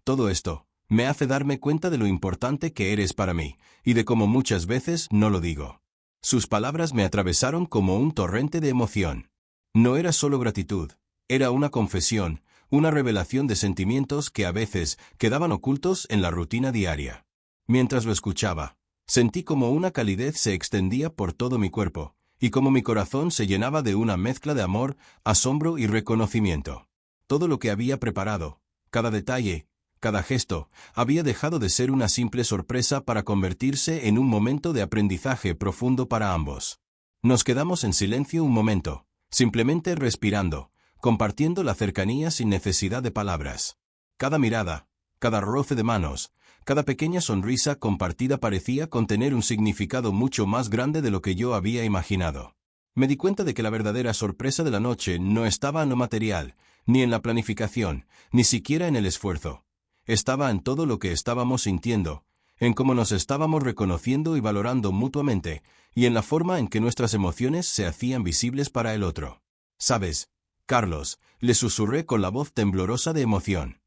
Speaker 1: Todo esto, me hace darme cuenta de lo importante que eres para mí, y de cómo muchas veces no lo digo. Sus palabras me atravesaron como un torrente de emoción. No era solo gratitud, era una confesión, una revelación de sentimientos que a veces quedaban ocultos en la rutina diaria. Mientras lo escuchaba, sentí como una calidez se extendía por todo mi cuerpo, y como mi corazón se llenaba de una mezcla de amor, asombro y reconocimiento. Todo lo que había preparado, cada detalle, cada gesto, había dejado de ser una simple sorpresa para convertirse en un momento de aprendizaje profundo para ambos. Nos quedamos en silencio un momento, simplemente respirando, compartiendo la cercanía sin necesidad de palabras. Cada mirada, cada roce de manos, cada pequeña sonrisa compartida parecía contener un significado mucho más grande de lo que yo había imaginado. Me di cuenta de que la verdadera sorpresa de la noche no estaba en lo material, ni en la planificación, ni siquiera en el esfuerzo. Estaba en todo lo que estábamos sintiendo, en cómo nos estábamos reconociendo y valorando mutuamente, y en la forma en que nuestras emociones se hacían visibles para el otro. ¿Sabes, Carlos?, le susurré con la voz temblorosa de emoción.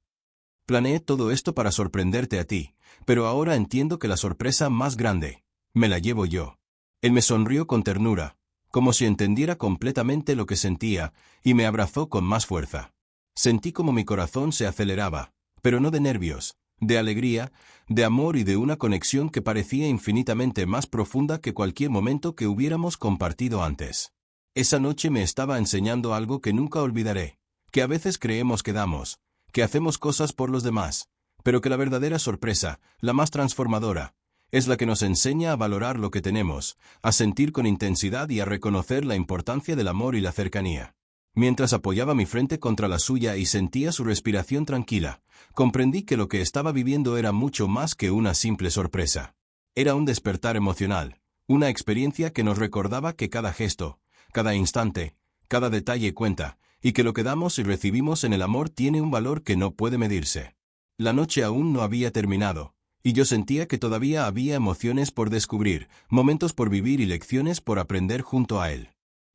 Speaker 1: Planeé todo esto para sorprenderte a ti, pero ahora entiendo que la sorpresa más grande, me la llevo yo. Él me sonrió con ternura, como si entendiera completamente lo que sentía, y me abrazó con más fuerza. Sentí como mi corazón se aceleraba, pero no de nervios, de alegría, de amor y de una conexión que parecía infinitamente más profunda que cualquier momento que hubiéramos compartido antes. Esa noche me estaba enseñando algo que nunca olvidaré, que a veces creemos que damos, que hacemos cosas por los demás, pero que la verdadera sorpresa, la más transformadora, es la que nos enseña a valorar lo que tenemos, a sentir con intensidad y a reconocer la importancia del amor y la cercanía. Mientras apoyaba mi frente contra la suya y sentía su respiración tranquila, comprendí que lo que estaba viviendo era mucho más que una simple sorpresa. Era un despertar emocional, una experiencia que nos recordaba que cada gesto, cada instante, cada detalle cuenta, y que lo que damos y recibimos en el amor tiene un valor que no puede medirse. La noche aún no había terminado, y yo sentía que todavía había emociones por descubrir, momentos por vivir y lecciones por aprender junto a él.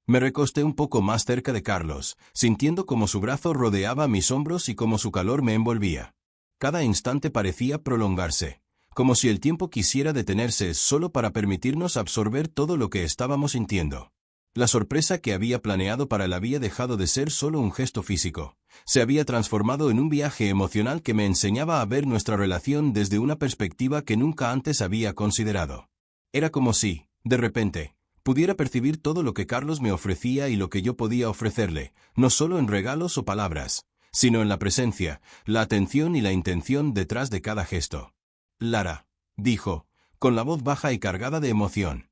Speaker 1: Me recosté un poco más cerca de Carlos, sintiendo como su brazo rodeaba mis hombros y como su calor me envolvía. Cada instante parecía prolongarse, como si el tiempo quisiera detenerse solo para permitirnos absorber todo lo que estábamos sintiendo. La sorpresa que había planeado para él había dejado de ser solo un gesto físico. Se había transformado en un viaje emocional que me enseñaba a ver nuestra relación desde una perspectiva que nunca antes había considerado. Era como si, de repente, pudiera percibir todo lo que Carlos me ofrecía y lo que yo podía ofrecerle, no solo en regalos o palabras, sino en la presencia, la atención y la intención detrás de cada gesto. Lara, dijo, con la voz baja y cargada de emoción.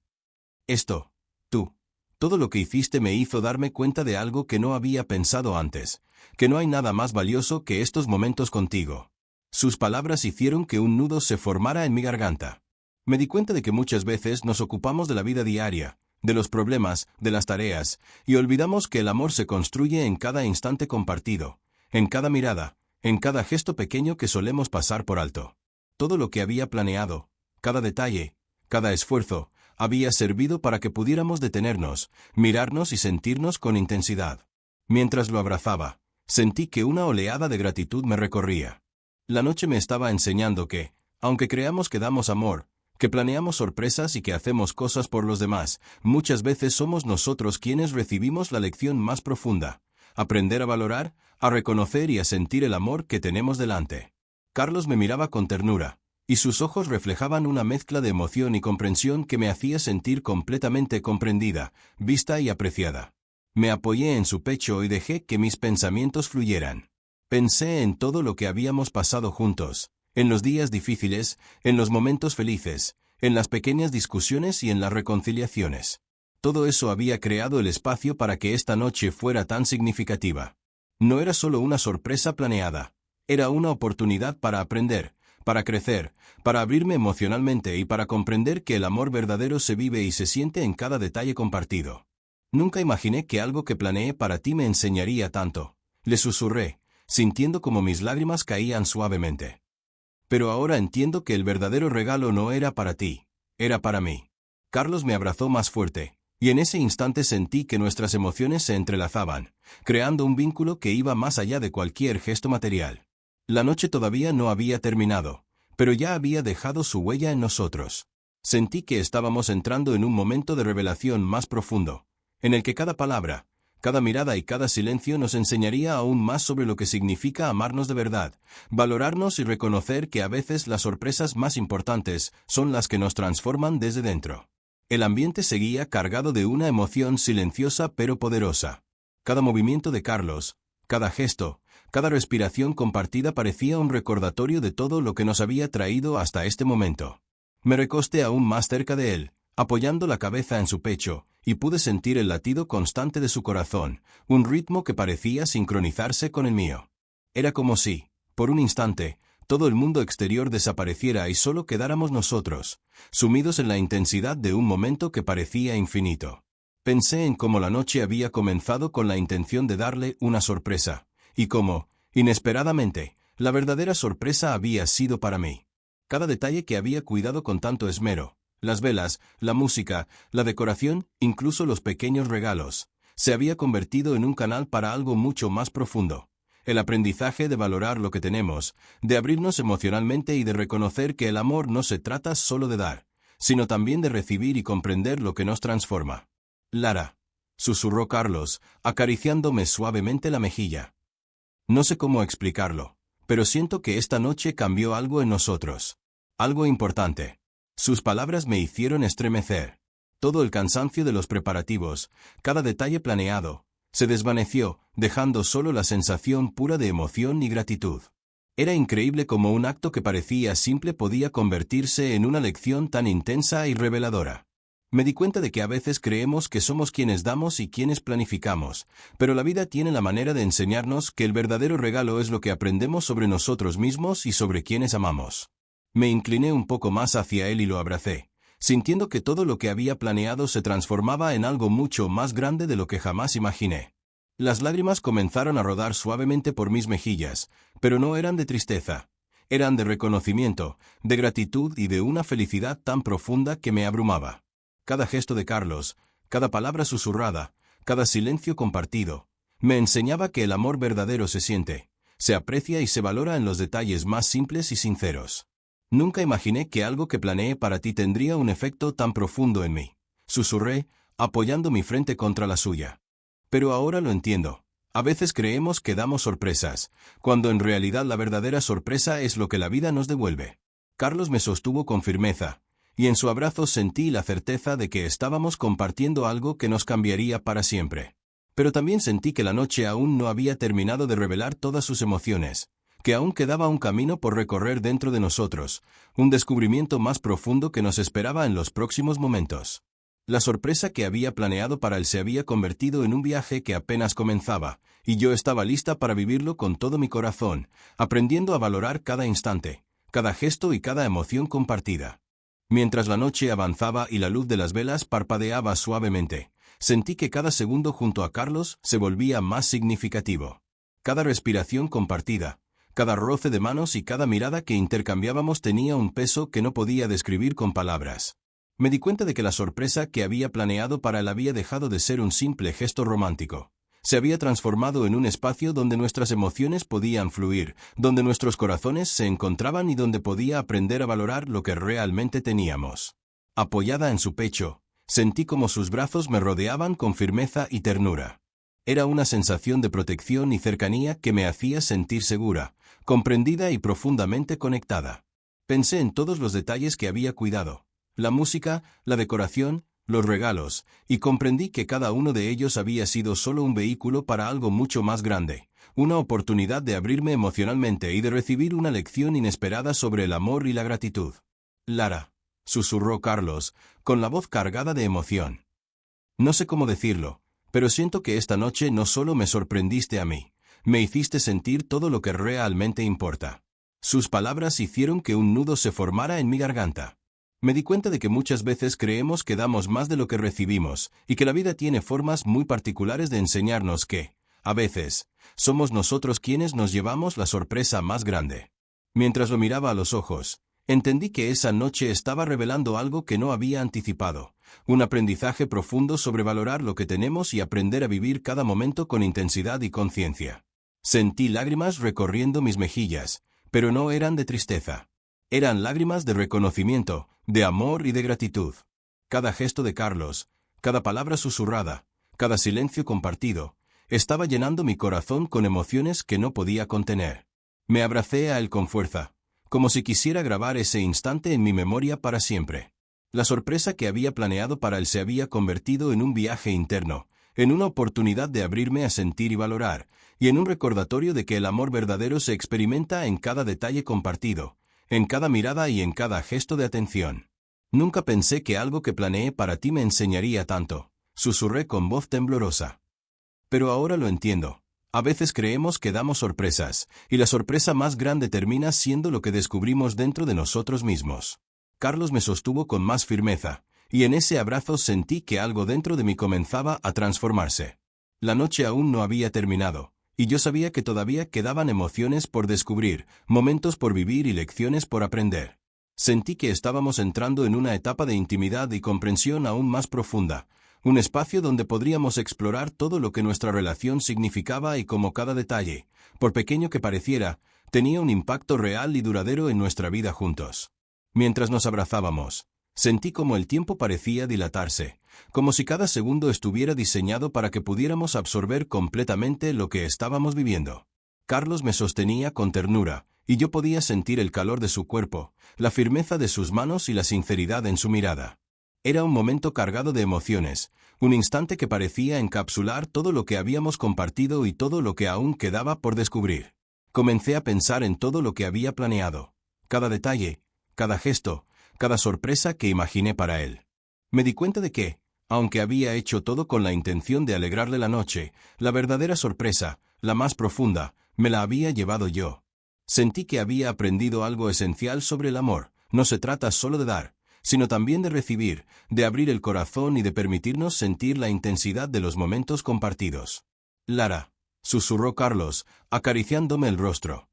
Speaker 1: Tú. Todo lo que hiciste me hizo darme cuenta de algo que no había pensado antes, que no hay nada más valioso que estos momentos contigo. Sus palabras hicieron que un nudo se formara en mi garganta. Me di cuenta de que muchas veces nos ocupamos de la vida diaria, de los problemas, de las tareas, y olvidamos que el amor se construye en cada instante compartido, en cada mirada, en cada gesto pequeño que solemos pasar por alto. Todo lo que había planeado, cada detalle, cada esfuerzo, había servido para que pudiéramos detenernos, mirarnos y sentirnos con intensidad. Mientras lo abrazaba, sentí que una oleada de gratitud me recorría. La noche me estaba enseñando que, aunque creamos que damos amor, que planeamos sorpresas y que hacemos cosas por los demás, muchas veces somos nosotros quienes recibimos la lección más profunda: aprender a valorar, a reconocer y a sentir el amor que tenemos delante. Carlos me miraba con ternura, y sus ojos reflejaban una mezcla de emoción y comprensión que me hacía sentir completamente comprendida, vista y apreciada. Me apoyé en su pecho y dejé que mis pensamientos fluyeran. Pensé en todo lo que habíamos pasado juntos, en los días difíciles, en los momentos felices, en las pequeñas discusiones y en las reconciliaciones. Todo eso había creado el espacio para que esta noche fuera tan significativa. No era solo una sorpresa planeada, era una oportunidad para aprender, para crecer, para abrirme emocionalmente y para comprender que el amor verdadero se vive y se siente en cada detalle compartido. Nunca imaginé que algo que planeé para ti me enseñaría tanto, le susurré, sintiendo como mis lágrimas caían suavemente. Pero ahora entiendo que el verdadero regalo no era para ti, era para mí. Carlos me abrazó más fuerte, y en ese instante sentí que nuestras emociones se entrelazaban, creando un vínculo que iba más allá de cualquier gesto material. La noche todavía no había terminado, pero ya había dejado su huella en nosotros. Sentí que estábamos entrando en un momento de revelación más profundo, en el que cada palabra, cada mirada y cada silencio nos enseñaría aún más sobre lo que significa amarnos de verdad, valorarnos y reconocer que a veces las sorpresas más importantes son las que nos transforman desde dentro. El ambiente seguía cargado de una emoción silenciosa pero poderosa. Cada movimiento de Carlos, cada gesto, cada respiración compartida parecía un recordatorio de todo lo que nos había traído hasta este momento. Me recosté aún más cerca de él, apoyando la cabeza en su pecho, y pude sentir el latido constante de su corazón, un ritmo que parecía sincronizarse con el mío. Era como si, por un instante, todo el mundo exterior desapareciera y solo quedáramos nosotros, sumidos en la intensidad de un momento que parecía infinito. Pensé en cómo la noche había comenzado con la intención de darle una sorpresa, y cómo, inesperadamente, la verdadera sorpresa había sido para mí. Cada detalle que había cuidado con tanto esmero, las velas, la música, la decoración, incluso los pequeños regalos, se había convertido en un canal para algo mucho más profundo. El aprendizaje de valorar lo que tenemos, de abrirnos emocionalmente y de reconocer que el amor no se trata solo de dar, sino también de recibir y comprender lo que nos transforma. Lara, susurró Carlos, acariciándome suavemente la mejilla. No sé cómo explicarlo, pero siento que esta noche cambió algo en nosotros. Algo importante. Sus palabras me hicieron estremecer. Todo el cansancio de los preparativos, cada detalle planeado, se desvaneció, dejando solo la sensación pura de emoción y gratitud. Era increíble cómo un acto que parecía simple podía convertirse en una lección tan intensa y reveladora. Me di cuenta de que a veces creemos que somos quienes damos y quienes planificamos, pero la vida tiene la manera de enseñarnos que el verdadero regalo es lo que aprendemos sobre nosotros mismos y sobre quienes amamos. Me incliné un poco más hacia él y lo abracé, sintiendo que todo lo que había planeado se transformaba en algo mucho más grande de lo que jamás imaginé. Las lágrimas comenzaron a rodar suavemente por mis mejillas, pero no eran de tristeza. Eran de reconocimiento, de gratitud y de una felicidad tan profunda que me abrumaba. Cada gesto de Carlos, cada palabra susurrada, cada silencio compartido, me enseñaba que el amor verdadero se siente, se aprecia y se valora en los detalles más simples y sinceros. Nunca imaginé que algo que planeé para ti tendría un efecto tan profundo en mí, susurré, apoyando mi frente contra la suya. Pero ahora lo entiendo. A veces creemos que damos sorpresas, cuando en realidad la verdadera sorpresa es lo que la vida nos devuelve. Carlos me sostuvo con firmeza, y en su abrazo sentí la certeza de que estábamos compartiendo algo que nos cambiaría para siempre. Pero también sentí que la noche aún no había terminado de revelar todas sus emociones, que aún quedaba un camino por recorrer dentro de nosotros, un descubrimiento más profundo que nos esperaba en los próximos momentos. La sorpresa que había planeado para él se había convertido en un viaje que apenas comenzaba, y yo estaba lista para vivirlo con todo mi corazón, aprendiendo a valorar cada instante, cada gesto y cada emoción compartida. Mientras la noche avanzaba y la luz de las velas parpadeaba suavemente, sentí que cada segundo junto a Carlos se volvía más significativo. Cada respiración compartida, cada roce de manos y cada mirada que intercambiábamos tenía un peso que no podía describir con palabras. Me di cuenta de que la sorpresa que había planeado para él había dejado de ser un simple gesto romántico. Se había transformado en un espacio donde nuestras emociones podían fluir, donde nuestros corazones se encontraban y donde podía aprender a valorar lo que realmente teníamos. Apoyada en su pecho, sentí como sus brazos me rodeaban con firmeza y ternura. Era una sensación de protección y cercanía que me hacía sentir segura, comprendida y profundamente conectada. Pensé en todos los detalles que había cuidado, la música, la decoración, los regalos, y comprendí que cada uno de ellos había sido solo un vehículo para algo mucho más grande, una oportunidad de abrirme emocionalmente y de recibir una lección inesperada sobre el amor y la gratitud. Lara, susurró Carlos, con la voz cargada de emoción. No sé cómo decirlo, pero siento que esta noche no solo me sorprendiste a mí, me hiciste sentir todo lo que realmente importa. Sus palabras hicieron que un nudo se formara en mi garganta. Me di cuenta de que muchas veces creemos que damos más de lo que recibimos, y que la vida tiene formas muy particulares de enseñarnos que, a veces, somos nosotros quienes nos llevamos la sorpresa más grande. Mientras lo miraba a los ojos, entendí que esa noche estaba revelando algo que no había anticipado, un aprendizaje profundo sobre valorar lo que tenemos y aprender a vivir cada momento con intensidad y conciencia. Sentí lágrimas recorriendo mis mejillas, pero no eran de tristeza. Eran lágrimas de reconocimiento, de amor y de gratitud. Cada gesto de Carlos, cada palabra susurrada, cada silencio compartido, estaba llenando mi corazón con emociones que no podía contener. Me abracé a él con fuerza, como si quisiera grabar ese instante en mi memoria para siempre. La sorpresa que había planeado para él se había convertido en un viaje interno, en una oportunidad de abrirme a sentir y valorar, y en un recordatorio de que el amor verdadero se experimenta en cada detalle compartido, en cada mirada y en cada gesto de atención. Nunca pensé que algo que planeé para ti me enseñaría tanto, susurré con voz temblorosa. Pero ahora lo entiendo. A veces creemos que damos sorpresas, y la sorpresa más grande termina siendo lo que descubrimos dentro de nosotros mismos. Carlos me sostuvo con más firmeza, y en ese abrazo sentí que algo dentro de mí comenzaba a transformarse. La noche aún no había terminado, y yo sabía que todavía quedaban emociones por descubrir, momentos por vivir y lecciones por aprender. Sentí que estábamos entrando en una etapa de intimidad y comprensión aún más profunda, un espacio donde podríamos explorar todo lo que nuestra relación significaba y cómo cada detalle, por pequeño que pareciera, tenía un impacto real y duradero en nuestra vida juntos. Mientras nos abrazábamos, sentí como el tiempo parecía dilatarse, como si cada segundo estuviera diseñado para que pudiéramos absorber completamente lo que estábamos viviendo. Carlos me sostenía con ternura, y yo podía sentir el calor de su cuerpo, la firmeza de sus manos y la sinceridad en su mirada. Era un momento cargado de emociones, un instante que parecía encapsular todo lo que habíamos compartido y todo lo que aún quedaba por descubrir. Comencé a pensar en todo lo que había planeado, cada detalle, cada gesto, cada sorpresa que imaginé para él. Me di cuenta de que, aunque había hecho todo con la intención de alegrarle la noche, la verdadera sorpresa, la más profunda, me la había llevado yo. Sentí que había aprendido algo esencial sobre el amor. No se trata solo de dar, sino también de recibir, de abrir el corazón y de permitirnos sentir la intensidad de los momentos compartidos. Lara, susurró Carlos, acariciándome el rostro.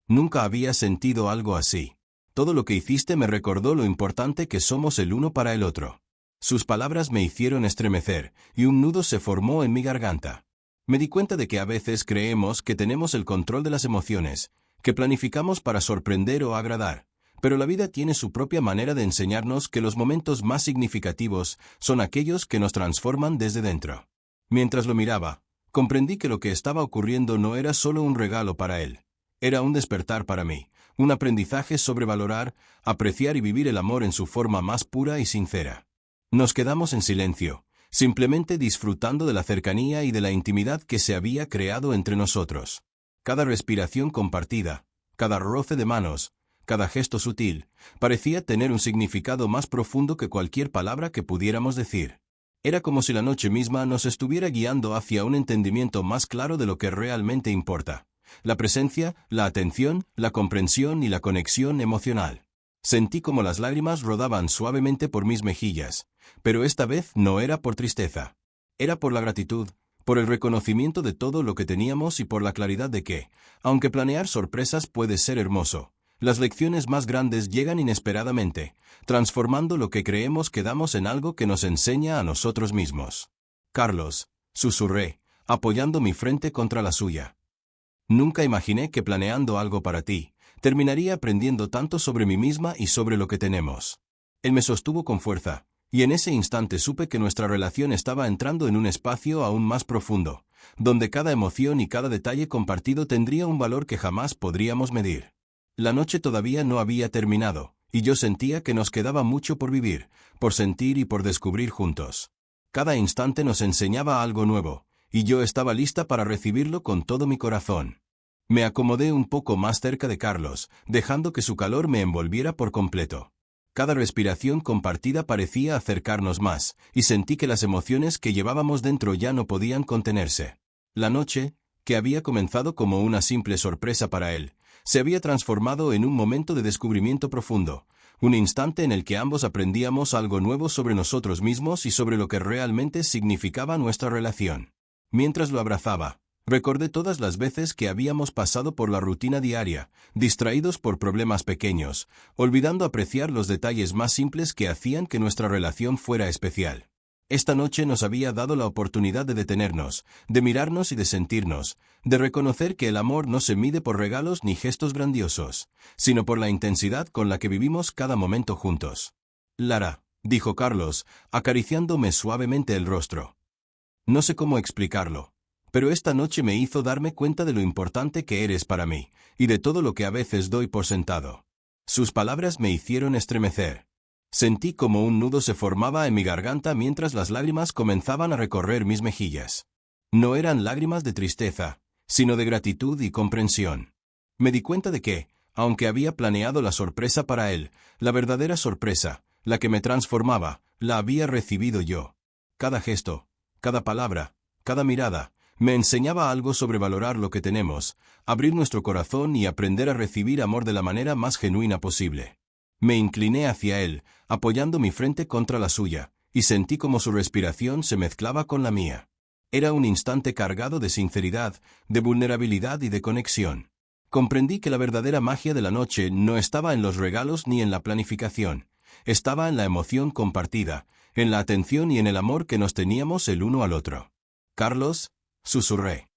Speaker 1: Nunca había sentido algo así. Todo lo que hiciste me recordó lo importante que somos el uno para el otro. Sus palabras me hicieron estremecer, y un nudo se formó en mi garganta. Me di cuenta de que a veces creemos que tenemos el control de las emociones, que planificamos para sorprender o agradar, pero la vida tiene su propia manera de enseñarnos que los momentos más significativos son aquellos que nos transforman desde dentro. Mientras lo miraba, comprendí que lo que estaba ocurriendo no era solo un regalo para él, era un despertar para mí, un aprendizaje sobre valorar, apreciar y vivir el amor en su forma más pura y sincera. Nos quedamos en silencio, simplemente disfrutando de la cercanía y de la intimidad que se había creado entre nosotros. Cada respiración compartida, cada roce de manos, cada gesto sutil, parecía tener un significado más profundo que cualquier palabra que pudiéramos decir. Era como si la noche misma nos estuviera guiando hacia un entendimiento más claro de lo que realmente importa: la presencia, la atención, la comprensión y la conexión emocional. Sentí como las lágrimas rodaban suavemente por mis mejillas, pero esta vez no era por tristeza. Era por la gratitud, por el reconocimiento de todo lo que teníamos y por la claridad de que, aunque planear sorpresas puede ser hermoso, las lecciones más grandes llegan inesperadamente, transformando lo que creemos que damos en algo que nos enseña a nosotros mismos. Carlos, susurré, apoyando mi frente contra la suya. Nunca imaginé que planeando algo para ti, terminaría aprendiendo tanto sobre mí misma y sobre lo que tenemos. Él me sostuvo con fuerza, y en ese instante supe que nuestra relación estaba entrando en un espacio aún más profundo, donde cada emoción y cada detalle compartido tendría un valor que jamás podríamos medir. La noche todavía no había terminado, y yo sentía que nos quedaba mucho por vivir, por sentir y por descubrir juntos. Cada instante nos enseñaba algo nuevo, y yo estaba lista para recibirlo con todo mi corazón. Me acomodé un poco más cerca de Carlos, dejando que su calor me envolviera por completo. Cada respiración compartida parecía acercarnos más, y sentí que las emociones que llevábamos dentro ya no podían contenerse. La noche, que había comenzado como una simple sorpresa para él, se había transformado en un momento de descubrimiento profundo, un instante en el que ambos aprendíamos algo nuevo sobre nosotros mismos y sobre lo que realmente significaba nuestra relación. Mientras lo abrazaba, Recordé todas las veces que habíamos pasado por la rutina diaria, distraídos por problemas pequeños, olvidando apreciar los detalles más simples que hacían que nuestra relación fuera especial. Esta noche nos había dado la oportunidad de detenernos, de mirarnos y de sentirnos, de reconocer que el amor no se mide por regalos ni gestos grandiosos, sino por la intensidad con la que vivimos cada momento juntos. Lara, dijo Carlos, acariciándome suavemente el rostro. No sé cómo explicarlo, pero esta noche me hizo darme cuenta de lo importante que eres para mí, y de todo lo que a veces doy por sentado. Sus palabras me hicieron estremecer. Sentí como un nudo se formaba en mi garganta mientras las lágrimas comenzaban a recorrer mis mejillas. No eran lágrimas de tristeza, sino de gratitud y comprensión. Me di cuenta de que, aunque había planeado la sorpresa para él, la verdadera sorpresa, la que me transformaba, la había recibido yo. Cada gesto, cada palabra, cada mirada, me enseñaba algo sobre valorar lo que tenemos, abrir nuestro corazón y aprender a recibir amor de la manera más genuina posible. Me incliné hacia él, apoyando mi frente contra la suya, y sentí como su respiración se mezclaba con la mía. Era un instante cargado de sinceridad, de vulnerabilidad y de conexión. Comprendí que la verdadera magia de la noche no estaba en los regalos ni en la planificación, estaba en la emoción compartida, en la atención y en el amor que nos teníamos el uno al otro. Carlos, susurré.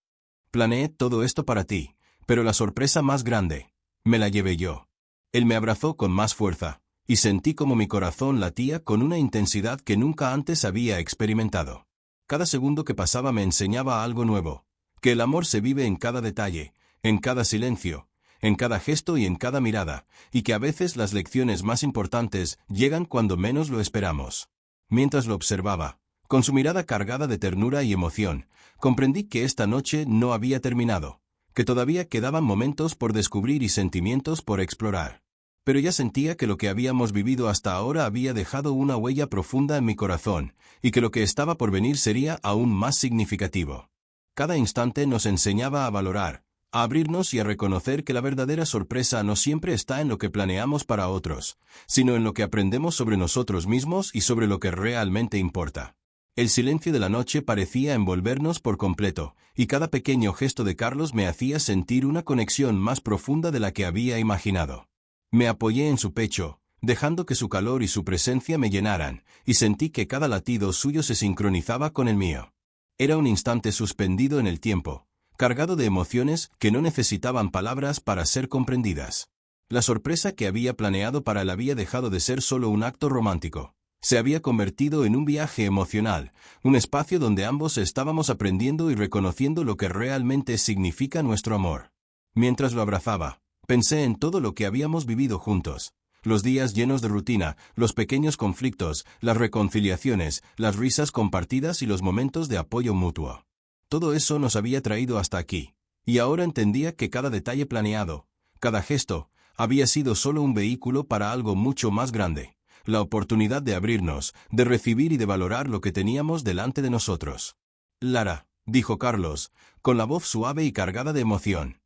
Speaker 1: Planeé todo esto para ti, pero la sorpresa más grande, me la llevé yo. Él me abrazó con más fuerza, y sentí como mi corazón latía con una intensidad que nunca antes había experimentado. Cada segundo que pasaba me enseñaba algo nuevo, que el amor se vive en cada detalle, en cada silencio, en cada gesto y en cada mirada, y que a veces las lecciones más importantes llegan cuando menos lo esperamos. Mientras lo observaba, con su mirada cargada de ternura y emoción, comprendí que esta noche no había terminado, que todavía quedaban momentos por descubrir y sentimientos por explorar. Pero ya sentía que lo que habíamos vivido hasta ahora había dejado una huella profunda en mi corazón, y que lo que estaba por venir sería aún más significativo. Cada instante nos enseñaba a valorar, a abrirnos y a reconocer que la verdadera sorpresa no siempre está en lo que planeamos para otros, sino en lo que aprendemos sobre nosotros mismos y sobre lo que realmente importa. El silencio de la noche parecía envolvernos por completo, y cada pequeño gesto de Carlos me hacía sentir una conexión más profunda de la que había imaginado. Me apoyé en su pecho, dejando que su calor y su presencia me llenaran, y sentí que cada latido suyo se sincronizaba con el mío. Era un instante suspendido en el tiempo, cargado de emociones que no necesitaban palabras para ser comprendidas. La sorpresa que había planeado para él había dejado de ser solo un acto romántico. Se había convertido en un viaje emocional, un espacio donde ambos estábamos aprendiendo y reconociendo lo que realmente significa nuestro amor. Mientras lo abrazaba, pensé en todo lo que habíamos vivido juntos. Los días llenos de rutina, los pequeños conflictos, las reconciliaciones, las risas compartidas y los momentos de apoyo mutuo. Todo eso nos había traído hasta aquí, y ahora entendía que cada detalle planeado, cada gesto, había sido solo un vehículo para algo mucho más grande. La oportunidad de abrirnos, de recibir y de valorar lo que teníamos delante de nosotros. Lara, dijo Carlos, con la voz suave y cargada de emoción.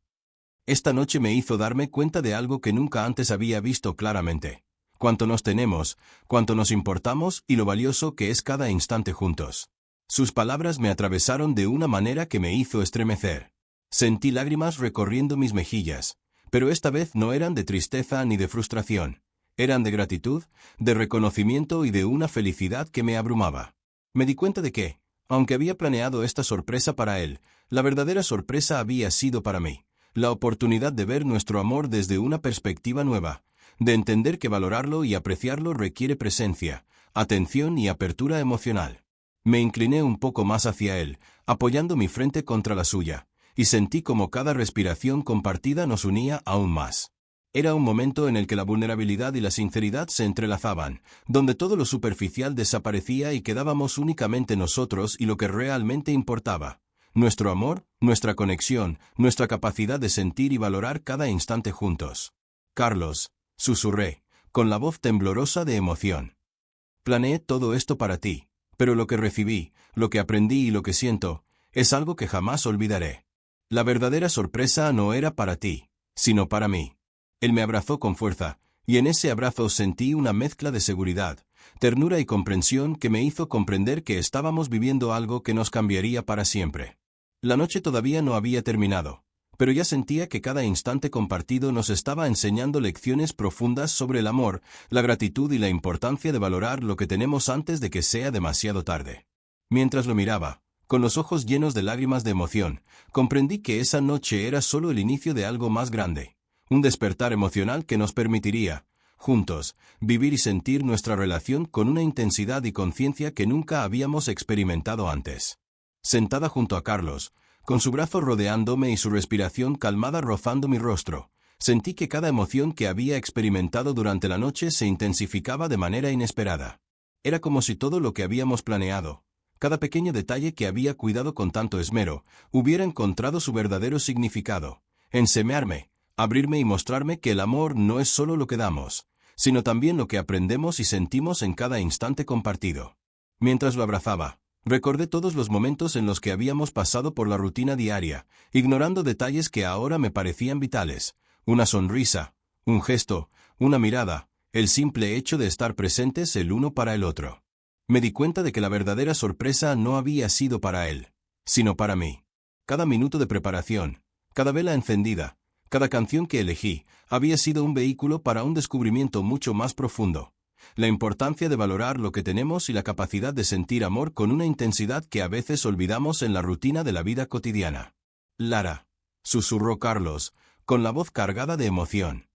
Speaker 1: Esta noche me hizo darme cuenta de algo que nunca antes había visto claramente. Cuánto nos tenemos, cuánto nos importamos y lo valioso que es cada instante juntos. Sus palabras me atravesaron de una manera que me hizo estremecer. Sentí lágrimas recorriendo mis mejillas, pero esta vez no eran de tristeza ni de frustración. Eran de gratitud, de reconocimiento y de una felicidad que me abrumaba. Me di cuenta de que, aunque había planeado esta sorpresa para él, la verdadera sorpresa había sido para mí. La oportunidad de ver nuestro amor desde una perspectiva nueva, de entender que valorarlo y apreciarlo requiere presencia, atención y apertura emocional. Me incliné un poco más hacia él, apoyando mi frente contra la suya, y sentí como cada respiración compartida nos unía aún más. Era un momento en el que la vulnerabilidad y la sinceridad se entrelazaban, donde todo lo superficial desaparecía y quedábamos únicamente nosotros y lo que realmente importaba. Nuestro amor, nuestra conexión, nuestra capacidad de sentir y valorar cada instante juntos. Carlos, susurré, con la voz temblorosa de emoción. Planeé todo esto para ti, pero lo que recibí, lo que aprendí y lo que siento, es algo que jamás olvidaré. La verdadera sorpresa no era para ti, sino para mí. Él me abrazó con fuerza, y en ese abrazo sentí una mezcla de seguridad, ternura y comprensión que me hizo comprender que estábamos viviendo algo que nos cambiaría para siempre. La noche todavía no había terminado, pero ya sentía que cada instante compartido nos estaba enseñando lecciones profundas sobre el amor, la gratitud y la importancia de valorar lo que tenemos antes de que sea demasiado tarde. Mientras lo miraba, con los ojos llenos de lágrimas de emoción, comprendí que esa noche era solo el inicio de algo más grande, un despertar emocional que nos permitiría, juntos, vivir y sentir nuestra relación con una intensidad y conciencia que nunca habíamos experimentado antes. Sentada junto a Carlos, con su brazo rodeándome y su respiración calmada rozando mi rostro, sentí que cada emoción que había experimentado durante la noche se intensificaba de manera inesperada. Era como si todo lo que habíamos planeado, cada pequeño detalle que había cuidado con tanto esmero, hubiera encontrado su verdadero significado: enseñarme, abrirme y mostrarme que el amor no es solo lo que damos, sino también lo que aprendemos y sentimos en cada instante compartido. Mientras lo abrazaba, recordé todos los momentos en los que habíamos pasado por la rutina diaria, ignorando detalles que ahora me parecían vitales: una sonrisa, un gesto, una mirada, el simple hecho de estar presentes el uno para el otro. Me di cuenta de que la verdadera sorpresa no había sido para él, sino para mí. Cada minuto de preparación, cada vela encendida, cada canción que elegí, había sido un vehículo para un descubrimiento mucho más profundo: la importancia de valorar lo que tenemos y la capacidad de sentir amor con una intensidad que a veces olvidamos en la rutina de la vida cotidiana. Lara, susurró Carlos, con la voz cargada de emoción.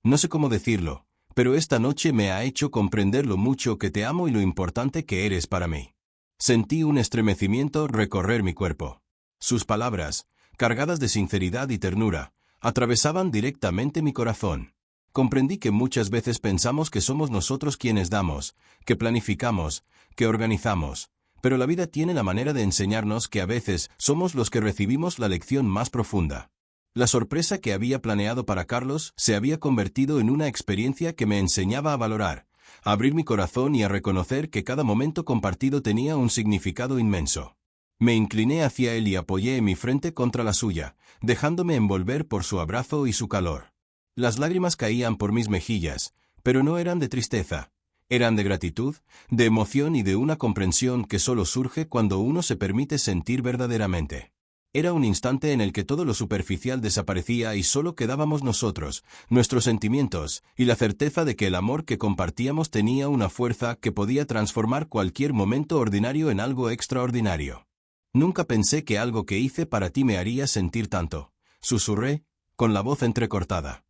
Speaker 1: No sé cómo decirlo, pero esta noche me ha hecho comprender lo mucho que te amo y lo importante que eres para mí. Sentí un estremecimiento recorrer mi cuerpo. Sus palabras, cargadas de sinceridad y ternura, atravesaban directamente mi corazón. Comprendí que muchas veces pensamos que somos nosotros quienes damos, que planificamos, que organizamos, pero la vida tiene la manera de enseñarnos que a veces somos los que recibimos la lección más profunda. La sorpresa que había planeado para Carlos se había convertido en una experiencia que me enseñaba a valorar, a abrir mi corazón y a reconocer que cada momento compartido tenía un significado inmenso. Me incliné hacia él y apoyé mi frente contra la suya, dejándome envolver por su abrazo y su calor. Las lágrimas caían por mis mejillas, pero no eran de tristeza. Eran de gratitud, de emoción y de una comprensión que solo surge cuando uno se permite sentir verdaderamente. Era un instante en el que todo lo superficial desaparecía y solo quedábamos nosotros, nuestros sentimientos, y la certeza de que el amor que compartíamos tenía una fuerza que podía transformar cualquier momento ordinario en algo extraordinario. Nunca pensé que algo que hice para ti me haría sentir tanto, susurré, con la voz entrecortada.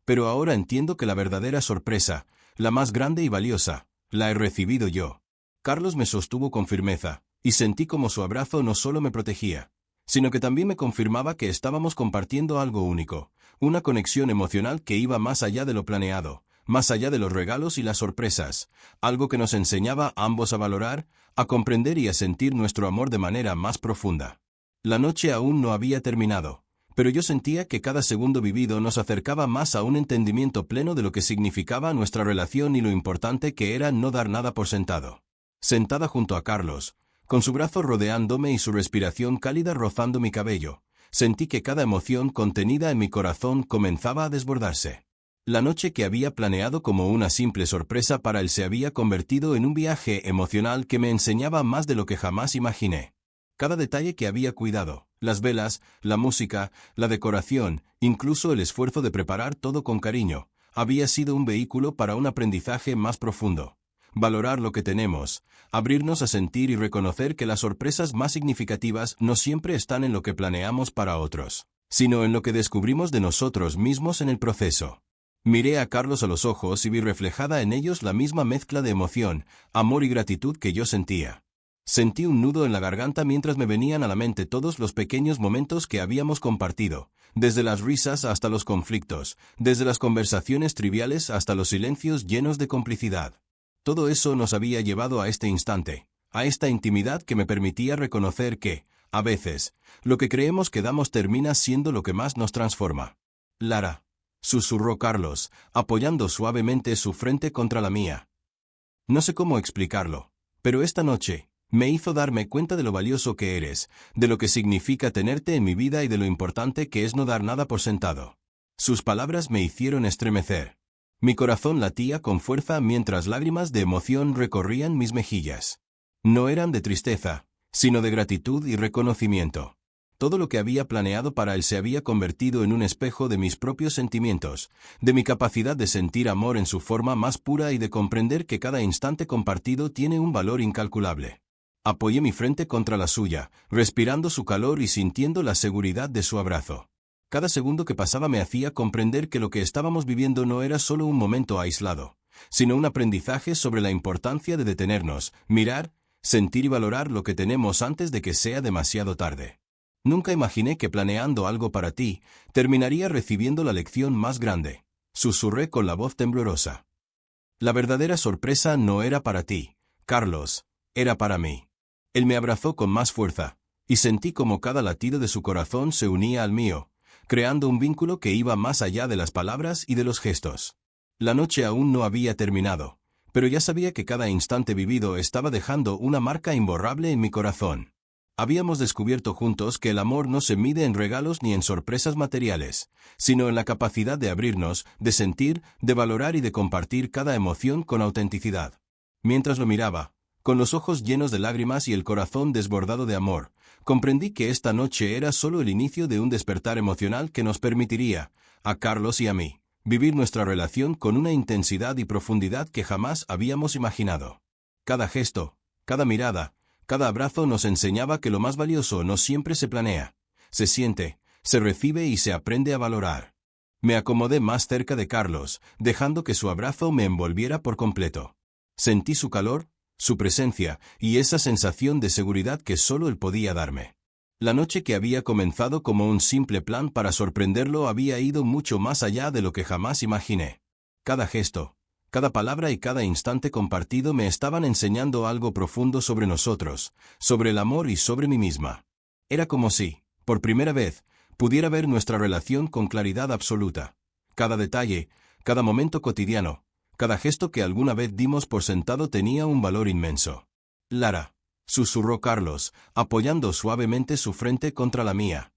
Speaker 1: Pero ahora entiendo que la verdadera sorpresa, la más grande y valiosa, la he recibido yo. Carlos me sostuvo con firmeza, y sentí como su abrazo no solo me protegía, sino que también me confirmaba que estábamos compartiendo algo único, una conexión emocional que iba más allá de lo planeado, más allá de los regalos y las sorpresas, algo que nos enseñaba a ambos a valorar, a comprender y a sentir nuestro amor de manera más profunda. La noche aún no había terminado, pero yo sentía que cada segundo vivido nos acercaba más a un entendimiento pleno de lo que significaba nuestra relación y lo importante que era no dar nada por sentado. Sentada junto a Carlos, con su brazo rodeándome y su respiración cálida rozando mi cabello, sentí que cada emoción contenida en mi corazón comenzaba a desbordarse. La noche que había planeado como una simple sorpresa para él se había convertido en un viaje emocional que me enseñaba más de lo que jamás imaginé. Cada detalle que había cuidado, las velas, la música, la decoración, incluso el esfuerzo de preparar todo con cariño, había sido un vehículo para un aprendizaje más profundo. Valorar lo que tenemos, abrirnos a sentir y reconocer que las sorpresas más significativas no siempre están en lo que planeamos para otros, sino en lo que descubrimos de nosotros mismos en el proceso. Miré a Carlos a los ojos y vi reflejada en ellos la misma mezcla de emoción, amor y gratitud que yo sentía. Sentí un nudo en la garganta mientras me venían a la mente todos los pequeños momentos que habíamos compartido, desde las risas hasta los conflictos, desde las conversaciones triviales hasta los silencios llenos de complicidad. Todo eso nos había llevado a este instante, a esta intimidad que me permitía reconocer que, a veces, lo que creemos que damos termina siendo lo que más nos transforma. Lara, susurró Carlos, apoyando suavemente su frente contra la mía. No sé cómo explicarlo, pero esta noche me hizo darme cuenta de lo valioso que eres, de lo que significa tenerte en mi vida y de lo importante que es no dar nada por sentado. Sus palabras me hicieron estremecer. Mi corazón latía con fuerza mientras lágrimas de emoción recorrían mis mejillas. No eran de tristeza, sino de gratitud y reconocimiento. Todo lo que había planeado para él se había convertido en un espejo de mis propios sentimientos, de mi capacidad de sentir amor en su forma más pura y de comprender que cada instante compartido tiene un valor incalculable. Apoyé mi frente contra la suya, respirando su calor y sintiendo la seguridad de su abrazo. Cada segundo que pasaba me hacía comprender que lo que estábamos viviendo no era solo un momento aislado, sino un aprendizaje sobre la importancia de detenernos, mirar, sentir y valorar lo que tenemos antes de que sea demasiado tarde. Nunca imaginé que planeando algo para ti, terminaría recibiendo la lección más grande. Susurré con la voz temblorosa. La verdadera sorpresa no era para ti, Carlos, era para mí. Él me abrazó con más fuerza, y sentí como cada latido de su corazón se unía al mío, creando un vínculo que iba más allá de las palabras y de los gestos. La noche aún no había terminado, pero ya sabía que cada instante vivido estaba dejando una marca imborrable en mi corazón. Habíamos descubierto juntos que el amor no se mide en regalos ni en sorpresas materiales, sino en la capacidad de abrirnos, de sentir, de valorar y de compartir cada emoción con autenticidad. Mientras lo miraba, con los ojos llenos de lágrimas y el corazón desbordado de amor, comprendí que esta noche era solo el inicio de un despertar emocional que nos permitiría, a Carlos y a mí, vivir nuestra relación con una intensidad y profundidad que jamás habíamos imaginado. Cada gesto, cada mirada, cada abrazo nos enseñaba que lo más valioso no siempre se planea, se siente, se recibe y se aprende a valorar. Me acomodé más cerca de Carlos, dejando que su abrazo me envolviera por completo. Sentí su calor, su presencia y esa sensación de seguridad que solo él podía darme. La noche que había comenzado como un simple plan para sorprenderlo había ido mucho más allá de lo que jamás imaginé. Cada gesto, cada palabra y cada instante compartido me estaban enseñando algo profundo sobre nosotros, sobre el amor y sobre mí misma. Era como si, por primera vez, pudiera ver nuestra relación con claridad absoluta. Cada detalle, cada momento cotidiano, cada gesto que alguna vez dimos por sentado tenía un valor inmenso. Lara, susurró Carlos, apoyando suavemente su frente contra la mía.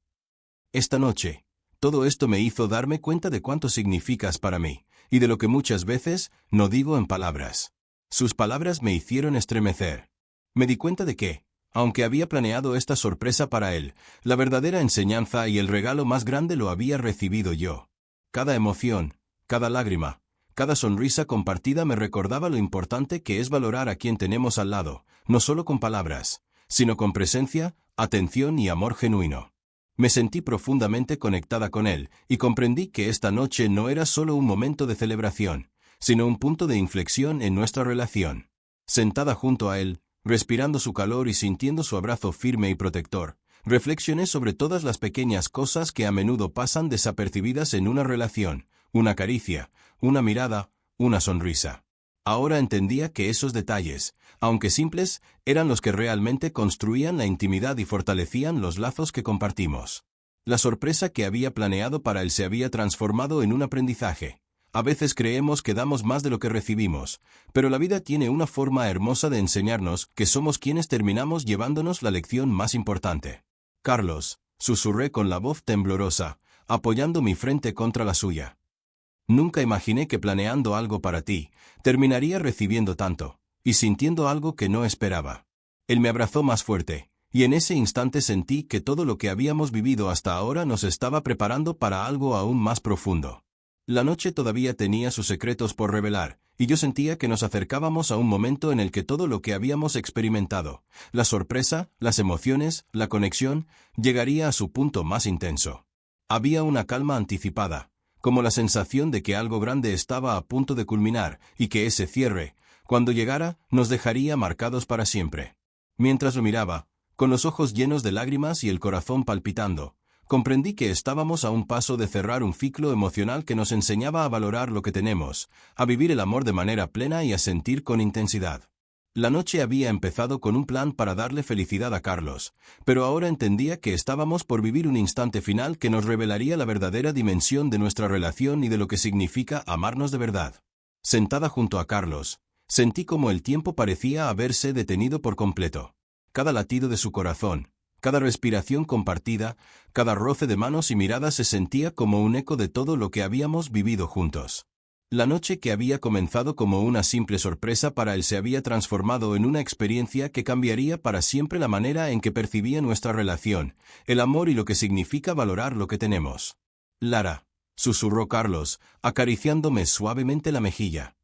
Speaker 1: Esta noche, todo esto me hizo darme cuenta de cuánto significas para mí, y de lo que muchas veces no digo en palabras. Sus palabras me hicieron estremecer. Me di cuenta de que, aunque había planeado esta sorpresa para él, la verdadera enseñanza y el regalo más grande lo había recibido yo. Cada emoción, cada lágrima, cada sonrisa compartida me recordaba lo importante que es valorar a quien tenemos al lado, no solo con palabras, sino con presencia, atención y amor genuino. Me sentí profundamente conectada con él, y comprendí que esta noche no era solo un momento de celebración, sino un punto de inflexión en nuestra relación. Sentada junto a él, respirando su calor y sintiendo su abrazo firme y protector, reflexioné sobre todas las pequeñas cosas que a menudo pasan desapercibidas en una relación, una caricia, una mirada, una sonrisa. Ahora entendía que esos detalles, aunque simples, eran los que realmente construían la intimidad y fortalecían los lazos que compartimos. La sorpresa que había planeado para él se había transformado en un aprendizaje. A veces creemos que damos más de lo que recibimos, pero la vida tiene una forma hermosa de enseñarnos que somos quienes terminamos llevándonos la lección más importante. Carlos, susurré con la voz temblorosa, apoyando mi frente contra la suya. Nunca imaginé que planeando algo para ti, terminaría recibiendo tanto, y sintiendo algo que no esperaba. Él me abrazó más fuerte, y en ese instante sentí que todo lo que habíamos vivido hasta ahora nos estaba preparando para algo aún más profundo. La noche todavía tenía sus secretos por revelar, y yo sentía que nos acercábamos a un momento en el que todo lo que habíamos experimentado, la sorpresa, las emociones, la conexión, llegaría a su punto más intenso. Había una calma anticipada, como la sensación de que algo grande estaba a punto de culminar, y que ese cierre, cuando llegara, nos dejaría marcados para siempre. Mientras lo miraba, con los ojos llenos de lágrimas y el corazón palpitando, comprendí que estábamos a un paso de cerrar un ciclo emocional que nos enseñaba a valorar lo que tenemos, a vivir el amor de manera plena y a sentir con intensidad. La noche había empezado con un plan para darle felicidad a Carlos, pero ahora entendía que estábamos por vivir un instante final que nos revelaría la verdadera dimensión de nuestra relación y de lo que significa amarnos de verdad. Sentada junto a Carlos, sentí como el tiempo parecía haberse detenido por completo. Cada latido de su corazón, cada respiración compartida, cada roce de manos y miradas se sentía como un eco de todo lo que habíamos vivido juntos. La noche que había comenzado como una simple sorpresa para él se había transformado en una experiencia que cambiaría para siempre la manera en que percibía nuestra relación, el amor y lo que significa valorar lo que tenemos. Lara, susurró Carlos, acariciándome suavemente la mejilla.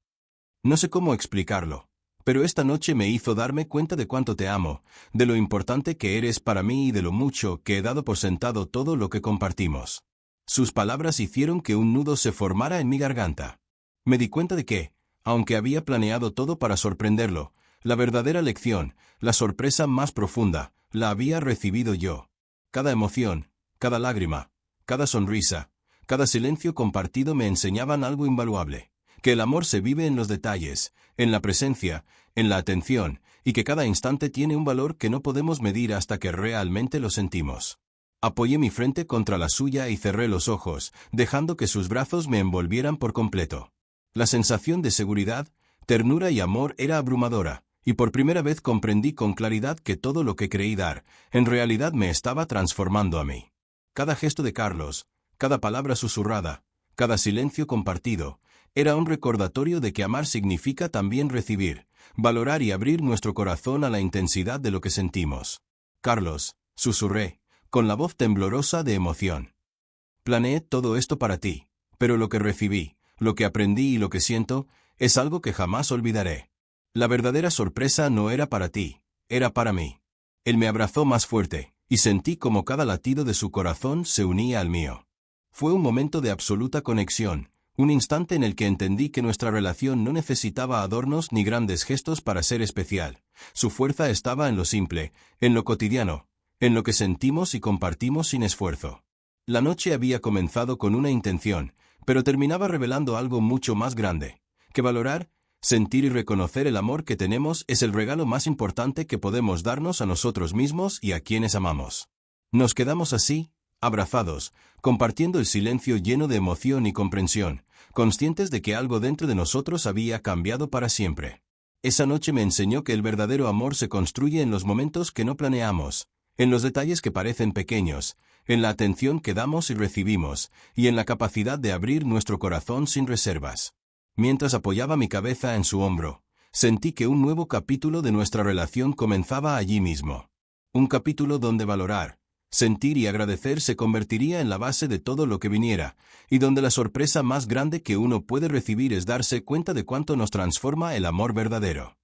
Speaker 1: No sé cómo explicarlo, pero esta noche me hizo darme cuenta de cuánto te amo, de lo importante que eres para mí y de lo mucho que he dado por sentado todo lo que compartimos. Sus palabras hicieron que un nudo se formara en mi garganta. Me di cuenta de que, aunque había planeado todo para sorprenderlo, la verdadera lección, la sorpresa más profunda, la había recibido yo. Cada emoción, cada lágrima, cada sonrisa, cada silencio compartido me enseñaban algo invaluable, que el amor se vive en los detalles, en la presencia, en la atención, y que cada instante tiene un valor que no podemos medir hasta que realmente lo sentimos. Apoyé mi frente contra la suya y cerré los ojos, dejando que sus brazos me envolvieran por completo. La sensación de seguridad, ternura y amor era abrumadora, y por primera vez comprendí con claridad que todo lo que creí dar, en realidad me estaba transformando a mí. Cada gesto de Carlos, cada palabra susurrada, cada silencio compartido, era un recordatorio de que amar significa también recibir, valorar y abrir nuestro corazón a la intensidad de lo que sentimos. Carlos, susurré, con la voz temblorosa de emoción. Planeé todo esto para ti, pero lo que recibí, lo que aprendí y lo que siento, es algo que jamás olvidaré. La verdadera sorpresa no era para ti, era para mí. Él me abrazó más fuerte, y sentí como cada latido de su corazón se unía al mío. Fue un momento de absoluta conexión, un instante en el que entendí que nuestra relación no necesitaba adornos ni grandes gestos para ser especial. Su fuerza estaba en lo simple, en lo cotidiano, en lo que sentimos y compartimos sin esfuerzo. La noche había comenzado con una intención, pero terminaba revelando algo mucho más grande, que valorar, sentir y reconocer el amor que tenemos es el regalo más importante que podemos darnos a nosotros mismos y a quienes amamos. Nos quedamos así, abrazados, compartiendo el silencio lleno de emoción y comprensión, conscientes de que algo dentro de nosotros había cambiado para siempre. Esa noche me enseñó que el verdadero amor se construye en los momentos que no planeamos, en los detalles que parecen pequeños, en la atención que damos y recibimos, y en la capacidad de abrir nuestro corazón sin reservas. Mientras apoyaba mi cabeza en su hombro, sentí que un nuevo capítulo de nuestra relación comenzaba allí mismo. Un capítulo donde valorar, sentir y agradecer se convertiría en la base de todo lo que viniera, y donde la sorpresa más grande que uno puede recibir es darse cuenta de cuánto nos transforma el amor verdadero.